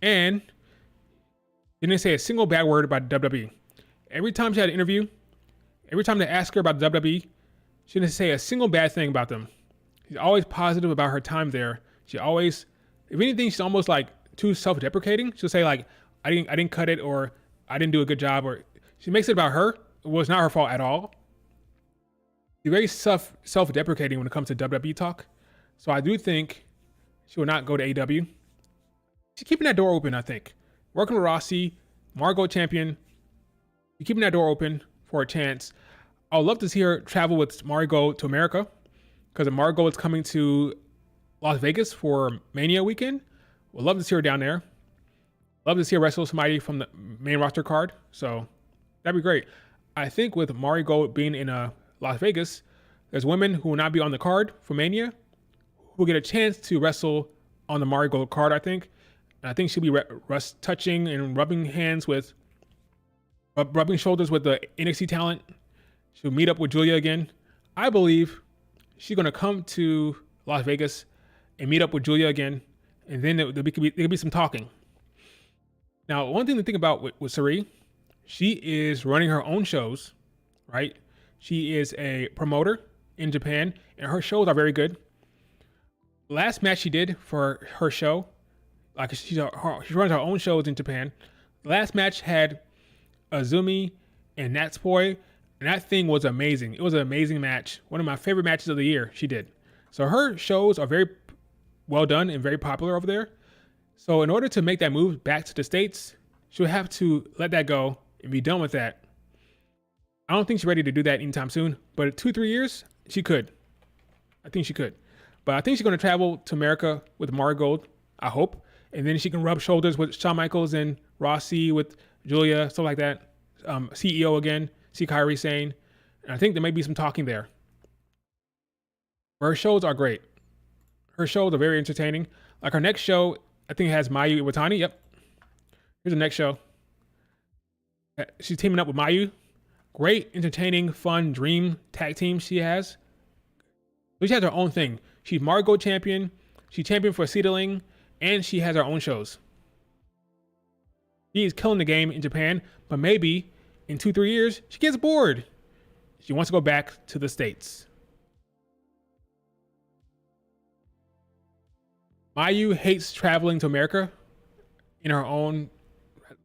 And didn't say a single bad word about WWE. Every time she had an interview, every time they ask her about the WWE, she didn't say a single bad thing about them. She's always positive about her time there. She always, if anything, she's almost like too self-deprecating. She'll say like, I didn't cut it, or I didn't do a good job, or she makes it about her. It was not her fault at all. She's very self-deprecating when it comes to WWE talk. So I do think she will not go to AEW. She's keeping that door open, I think. Working with Rossi, Margot champion. You're keeping that door open for a chance. I would love to see her travel with Margot to America, because Margot is coming to Las Vegas for Mania weekend. Would love to see her down there. Love to see her wrestle somebody from the main roster card. So that'd be great. I think with Margot being in Las Vegas, there's women who will not be on the card for Mania who will get a chance to wrestle on the Margot card, I think. And I think she'll be touching and rubbing shoulders with the NXT talent. She'll meet up with Giulia again. I believe she's going to come to Las Vegas and meet up with Giulia again. And then there could be some talking. Now, one thing to think about with Sari, she is running her own shows, right? She is a promoter in Japan, and her shows are very good. Last match she did for her show, like she runs her own shows in Japan. The last match had Azumi and Natsuko, and that thing was amazing. It was an amazing match. One of my favorite matches of the year she did. So her shows are very well done and very popular over there. So in order to make that move back to the States, she'll have to let that go and be done with that. I don't think she's ready to do that anytime soon, but 2-3 years, she could. I think she could. But I think she's going to travel to America with Margot, I hope. And then she can rub shoulders with Shawn Michaels and Rossi, with Giulia, stuff like that. CEO again, see Kairi Sane. And I think there may be some talking there. But her shows are great. Her shows are very entertaining. Like her next show, I think it has Mayu Iwatani. Yep. Here's the next show. She's teaming up with Mayu. Great, entertaining, fun, dream tag team she has. But she has her own thing. She's Margot champion. She's champion for Seedling. And she has her own shows. She is killing the game in Japan. But maybe in 2-3 years, she gets bored. She wants to go back to the States. Mayu hates traveling to America in her own,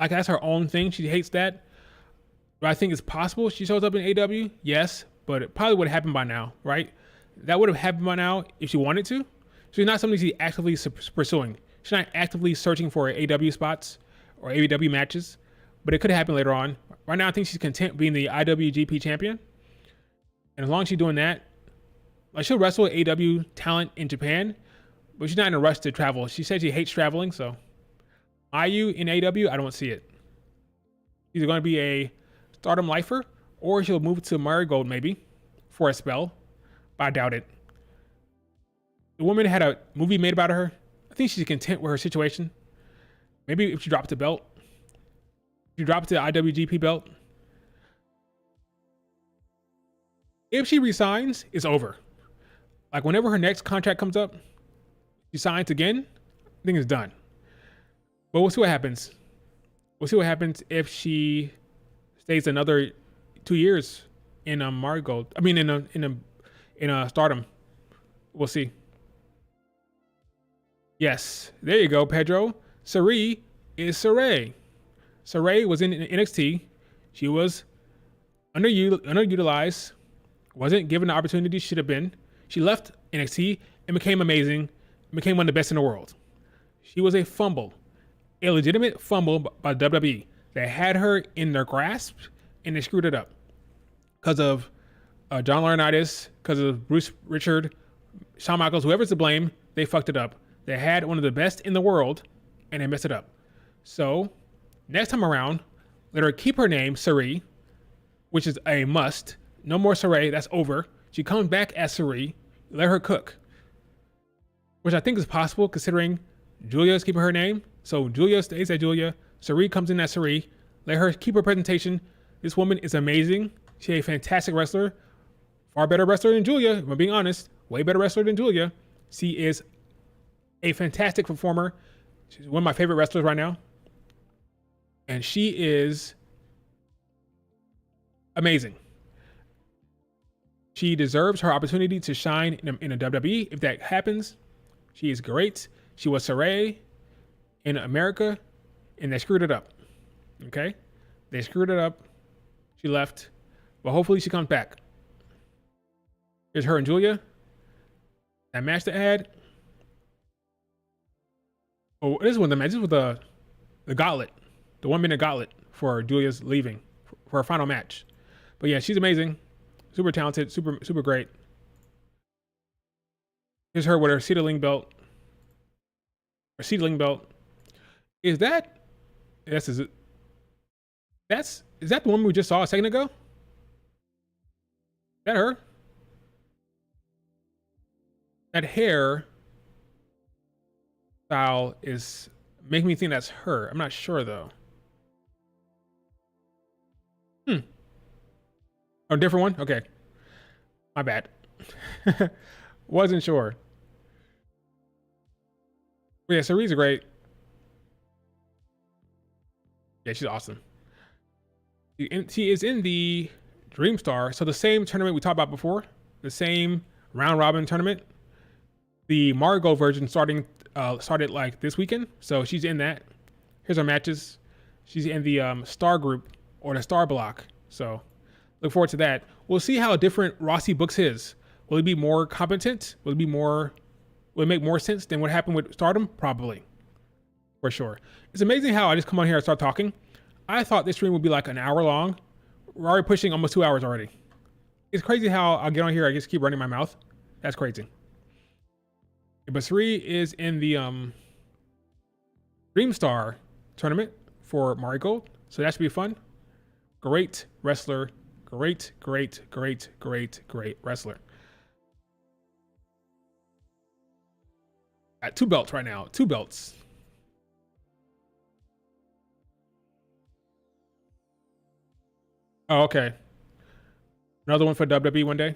like that's her own thing. She hates that. But I think it's possible she shows up in AW. Yes, but it probably would have happened by now, right? That would have happened by now if she wanted to. So it's not something she's actively pursuing. She's not actively searching for AEW spots or AEW matches, but it could happen later on. Right now, I think she's content being the IWGP champion. And as long as she's doing that, like she'll wrestle AEW talent in Japan, but she's not in a rush to travel. She said she hates traveling, so IU in AEW, I don't see it. She's going to be a Stardom lifer, or she'll move to Marigold maybe for a spell, but I doubt it. The woman had a movie made about her. I think she's content with her situation. Maybe if she drops the belt, if she drops the IWGP belt, if she resigns, it's over. Like whenever her next contract comes up, she signs again, I think it's done. But we'll see what happens. We'll see what happens if she stays another 2 years in Marigold. I mean, in a Stardom. We'll see. Yes, there you go, Pedro. Sarai is Sarai. Sarai was in NXT. She was underutilized. Wasn't given the opportunity she should have been. She left NXT and became amazing. Became one of the best in the world. She was a fumble. A legitimate fumble by WWE. They had her in their grasp and they screwed it up. Because of John Laurinaitis, because of Bruce Richard, Shawn Michaels, whoever's to blame, they fucked it up. They had one of the best in the world and they messed it up. So next time around, let her keep her name, Sarai, which is a must. No more Sarai, that's over. She comes back as Sarai. Let her cook. Which I think is possible considering Giulia's keeping her name. So Giulia stays as Giulia. Sarai comes in as Sarai. Let her keep her presentation. This woman is amazing. She's a fantastic wrestler. Far better wrestler than Giulia, if I'm being honest. Way better wrestler than Giulia. She is a fantastic performer. She's one of my favorite wrestlers right now. And she is amazing. She deserves her opportunity to shine in a WWE. If that happens, she is great. She was Sarai in America, and they screwed it up. Okay? They screwed it up. She left. But hopefully she comes back. Here's her and Giulia. That match they had. Oh, this was the match. This was the gauntlet. The 1 minute gauntlet for Giulia's leaving for her final match. But yeah, she's amazing. Super talented. Super great. Here's her with her seedling belt. Her seedling belt. Is that the woman we just saw a second ago? Is that her? That hair style is making me think that's her. I'm not sure though. Oh, different one? Okay. My bad. Wasn't sure. But yeah, Sarai's great. Yeah, she's awesome. She is in the Dream Star. So the same tournament we talked about before. The same round robin tournament. The Margot version started like this weekend. So she's in that. Here's her matches. She's in the Star group or the Star block. So look forward to that. We'll see how different Rossi books his. Will he be more competent? Will it make more sense than what happened with Stardom? Probably. For sure. It's amazing how I just come on here and start talking. I thought this stream would be like an hour long. We're already pushing almost 2 hours already. It's crazy how I'll get on here, I just keep running my mouth. That's crazy. But Sarai is in the Dream Star tournament for Marigold. So that should be fun. Great wrestler. Great wrestler. At 2 belts right now. 2 belts. Oh, okay. Another one for WWE one day.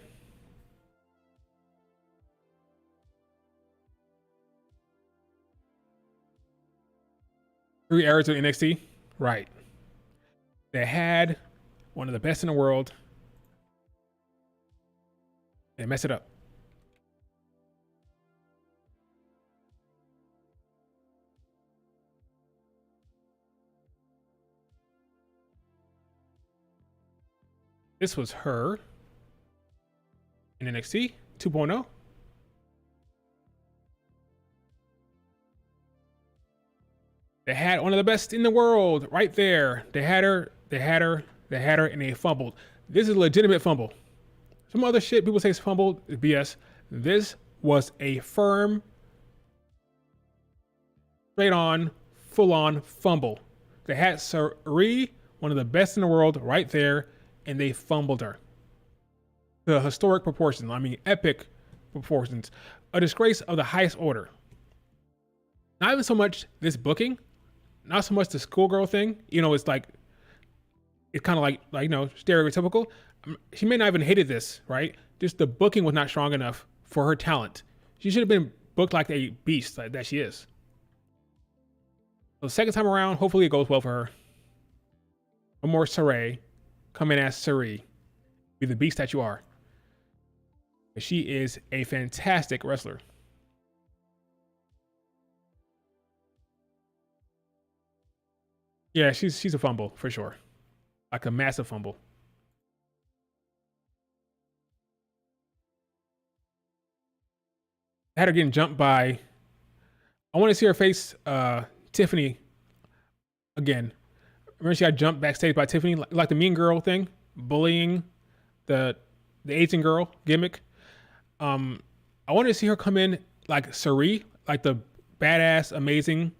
Three eras of NXT. Right. They had one of the best in the world. They mess it up. This was her in NXT. 2.0. They had one of the best in the world right there. They had her, and they fumbled. This is a legitimate fumble. Some other shit people say is fumbled is BS. This was a firm, straight on, full on fumble. They had Sareee, one of the best in the world, right there, and they fumbled her. The historic proportions, I mean, epic proportions. A disgrace of the highest order. Not even so much this booking, not so much the schoolgirl thing. You know, it's kind of like stereotypical. She may not even hated this, right? Just the booking was not strong enough for her talent. She should have been booked like a beast that she is. So the second time around, hopefully it goes well for her. No more Sareee. Come in as Sareee. Be the beast that you are. She is a fantastic wrestler. Yeah, she's a fumble for sure. Like a massive fumble. I had her getting jumped by, I want to see her face Tiffany again. Remember she got jumped backstage by Tiffany, like the mean girl thing, bullying the Asian girl gimmick. I wanted to see her come in like Sareee, like the badass, amazing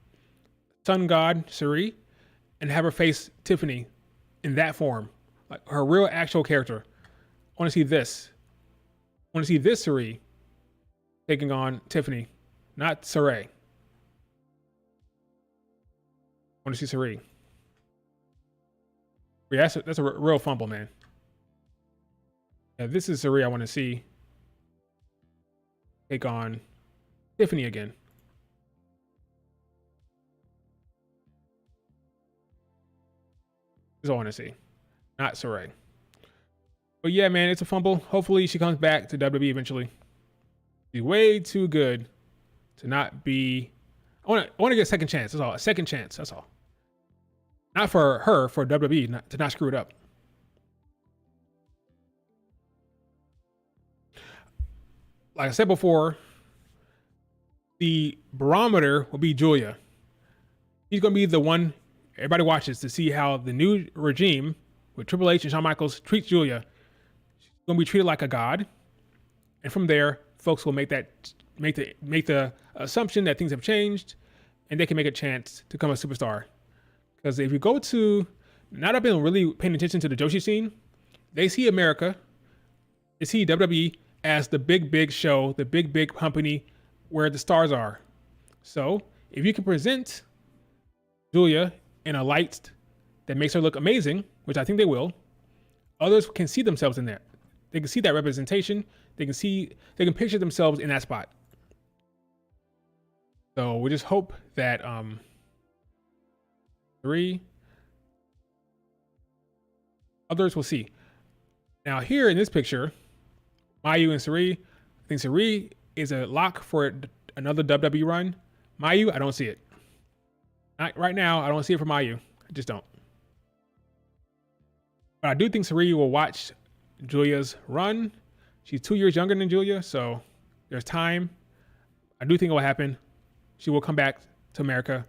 sun god Sareee, and have her face Tiffany in that form, like her real actual character. I want to see this. I want to see this Sareee taking on Tiffany, not Sareee. I want to see Sareee. Yeah, that's a real fumble, man. Yeah, this is Sareee I want to see take on Tiffany again. This is all I want to see, not Sareee. But yeah, man, it's a fumble. Hopefully she comes back to WWE eventually. She's way too good to not be. I want to get a second chance. That's all. A second chance. That's all. Not for her, for WWE to not screw it up. Like I said before, the barometer will be Giulia. He's going to be the one everybody watches to see how the new regime with Triple H and Shawn Michaels treats Giulia. She's going to be treated like a god. And from there, folks will make the assumption that things have changed and they can make a chance to become a superstar. Because if you go to, not I've been really paying attention to the Joshi scene, they see America, they see WWE as the big show, the big company where the stars are. So if you can present Giulia in a light that makes her look amazing, which I think they will, others can see themselves in that. They can see that representation. They can picture themselves in that spot. So we just hope that others will see. Now here in this picture, Mayu and Sareee, I think Sareee is a lock for another WWE run. Mayu, I don't see it. Not right now. I don't see it for Mayu. I just don't. But I do think Sareee will watch Giulia's run. She's 2 years younger than Giulia, so there's time. I do think it will happen. She will come back to America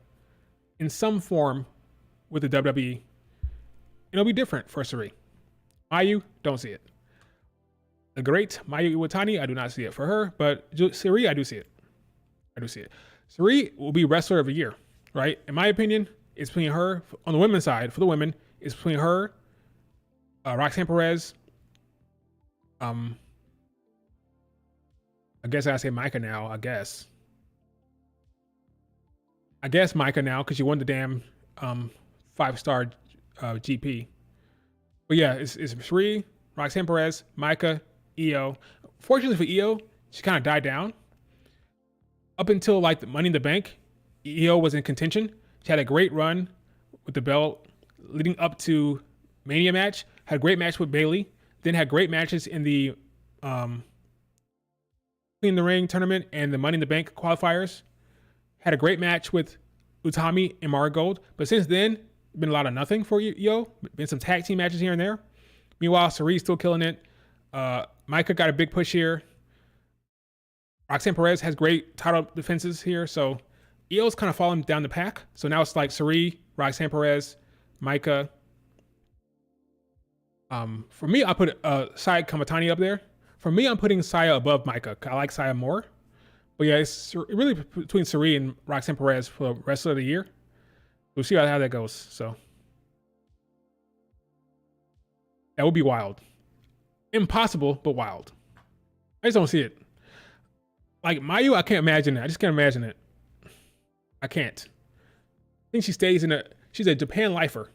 in some form with the WWE. It'll be different for Sareee. Mayu, don't see it. The great Mayu Iwatani, I do not see it for her, but Sareee, I do see it. I do see it. Sareee will be Wrestler of the Year, right? In my opinion, it's between her, on the women's side, for the women, it's between her, Roxanne Perez, I guess I say Micah now, I guess Micah now, because she won the damn 5-star GP. But yeah, it's Sareee, Roxanne Perez, Micah, Io. Fortunately for Io, she kind of died down. Up until like the Money in the Bank, Io was in contention. She had a great run with the belt leading up to Mania match. Had a great match with Bayley. Then had great matches in the Clean the Ring tournament and the Money in the Bank qualifiers. Had a great match with Utami and Marigold. But since then, been a lot of nothing for Io. Been some tag team matches here and there. Meanwhile, Saree's still killing it. Micah got a big push here. Roxanne Perez has great title defenses here, so Io's kind of falling down the pack. So now it's like Sari, Roxanne Perez, Micah. For me, I put Saya Kamatani up there. For me, I'm putting Saya above Micah. I like Saya more. But yeah, it's really between Sari and Roxanne Perez for the rest of the year. We'll see how that goes. So that would be wild. Impossible, but wild. I just don't see it. Like Mayu, I can't imagine it. I just can't imagine it. I can't. I think she stays she's a Japan lifer.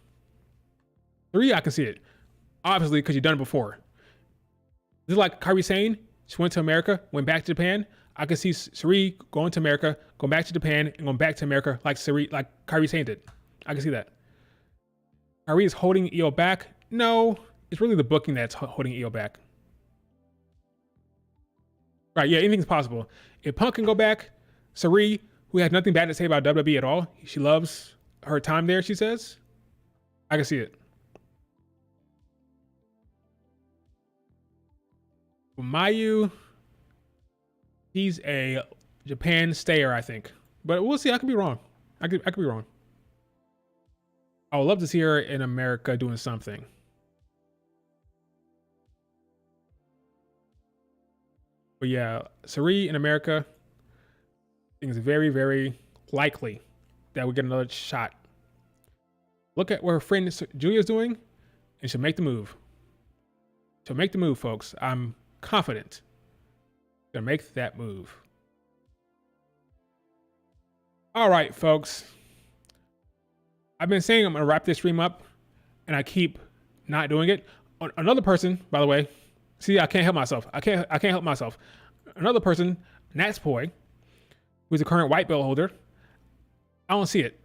Sari, I can see it. Obviously, because you've done it before. This is like Kairi Sane. She went to America, went back to Japan. I can see Sari going to America, going back to Japan, and going back to America like Kairi Sane did. I can see that. Kairi is holding Io back. No, it's really the booking that's holding Io back. Right, yeah, anything's possible. If Punk can go back, Sari, who has nothing bad to say about WWE at all, she loves her time there, she says. I can see it. Mayu, he's a Japan stayer, I think. But we'll see. I could be wrong. I could be wrong. I would love to see her in America doing something. But yeah, Sari in America, I think it's very, very likely that we get another shot. Look at what her friend Giulia's doing, and she'll make the move. She'll make the move, folks. I'm confident to make that move. All right, folks. I've been saying I'm gonna wrap this stream up, and I keep not doing it. Another person, by the way, see, I can't help myself. I can't help myself. Another person, Natsuko, who's a current white belt holder. I don't see it.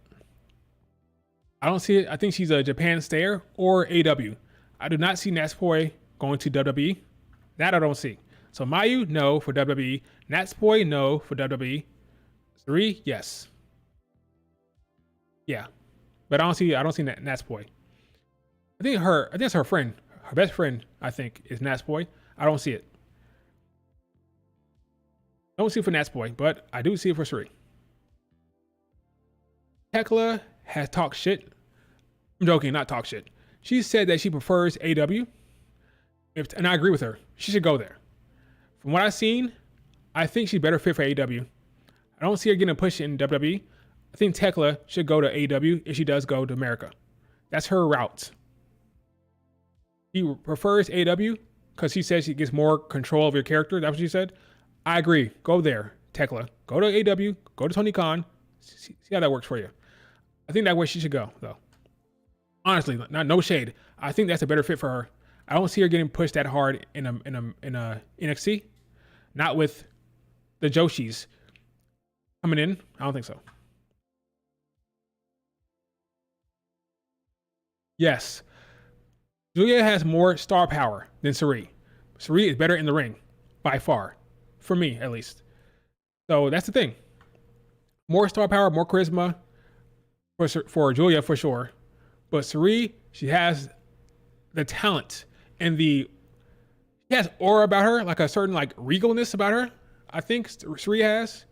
I don't see it. I think she's a Japan stayer or AW. I do not see Natsuko going to WWE. That I don't see. So Mayu, no for WWE. Natsuko, no for WWE. Sari, yes. Yeah. But I don't see Natsuko. I think it's her friend. Her best friend, I think, is Natsuko. I don't see it. Don't see it for Natsuko, but I do see it for Sari. Tekla has talked shit. I'm joking, not talk shit. She said that she prefers AW. And I agree with her. She should go there. From what I've seen, I think she's better fit for AW. I don't see her getting a push in WWE. I think Tekla should go to AW if she does go to America. That's her route. She prefers AW because she says she gets more control of your character. That's what she said. I agree. Go there, Tekla. Go to AW. Go to Tony Khan. See how that works for you. I think that's where she should go, though. Honestly, no shade. I think that's a better fit for her. I don't see her getting pushed that hard in a NXT. Not with the Joshis coming in. I don't think so. Yes. Giulia has more star power than Sari. Sari is better in the ring, by far. For me, at least. So that's the thing. More star power, more charisma for Giulia, for sure. But Sari, she has the talent and she has aura about her, like a certain like regalness about her. I think Sari has.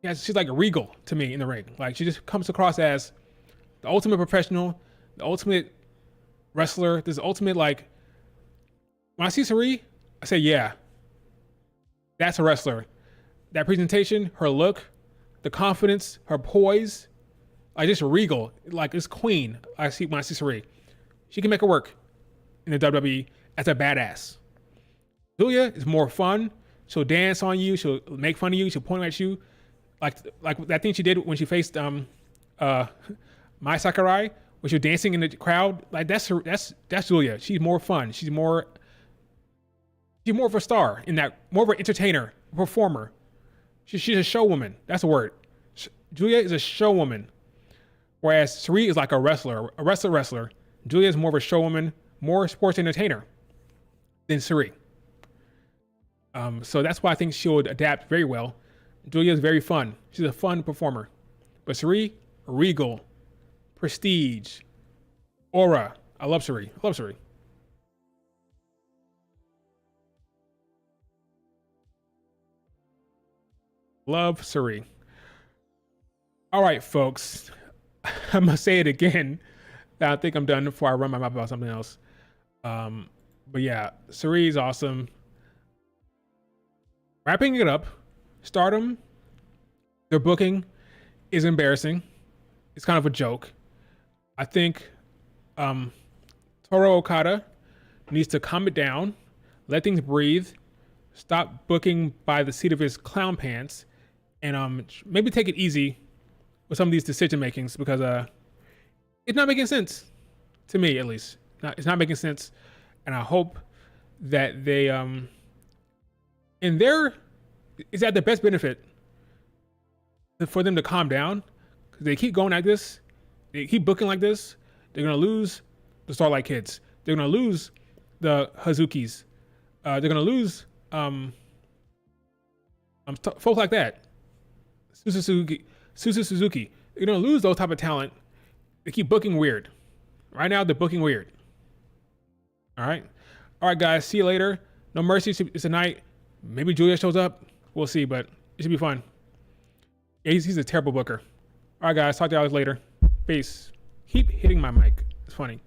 She's like regal to me in the ring. Like she just comes across as the ultimate professional, the ultimate wrestler. This ultimate like. When I see Sari, I say, yeah, that's a wrestler. That presentation, her look, the confidence, her poise, like just regal, like this queen. I see when I see Sari, she can make it work in the WWE as a badass. Giulia is more fun. She'll dance on you. She'll make fun of you. She'll point at you, like that thing she did when she faced Mai Sakurai, when she was dancing in the crowd. Like that's Giulia. She's more fun. She's more of a star in that, more of an entertainer, performer. She's a showwoman. That's a word. Giulia is a showwoman, whereas Sari is like a wrestler. Giulia is more of a showwoman, more sports entertainer than Sari. So that's why I think she would adapt very well. Giulia is very fun. She's a fun performer. But Sari, regal, prestige, aura. I love Sari. Love Suri. All right, folks. I'm gonna say it again. I think I'm done before I run my mouth about something else. But yeah, Suri is awesome. Wrapping it up, Stardom, their booking is embarrassing. It's kind of a joke. I think Tora Okada needs to calm it down, let things breathe, stop booking by the seat of his clown pants, and maybe take it easy with some of these decision makings, because it's not making sense to me, at least. It's not making sense, and I hope that they is at the best benefit for them to calm down, because they keep going like this, they keep booking like this, they're gonna lose the Starlight Kids, they're gonna lose the Hazukis, they're gonna lose folks like that, Suzu Suzuki. They're gonna lose those type of talent. They keep booking weird. Right now, they're booking weird. All right, guys. See you later. No Mercy is tonight. Maybe Giulia shows up. We'll see, but it should be fun. Yeah, he's a terrible booker. All right, guys. Talk to y'all later. Peace. Keep hitting my mic. It's funny.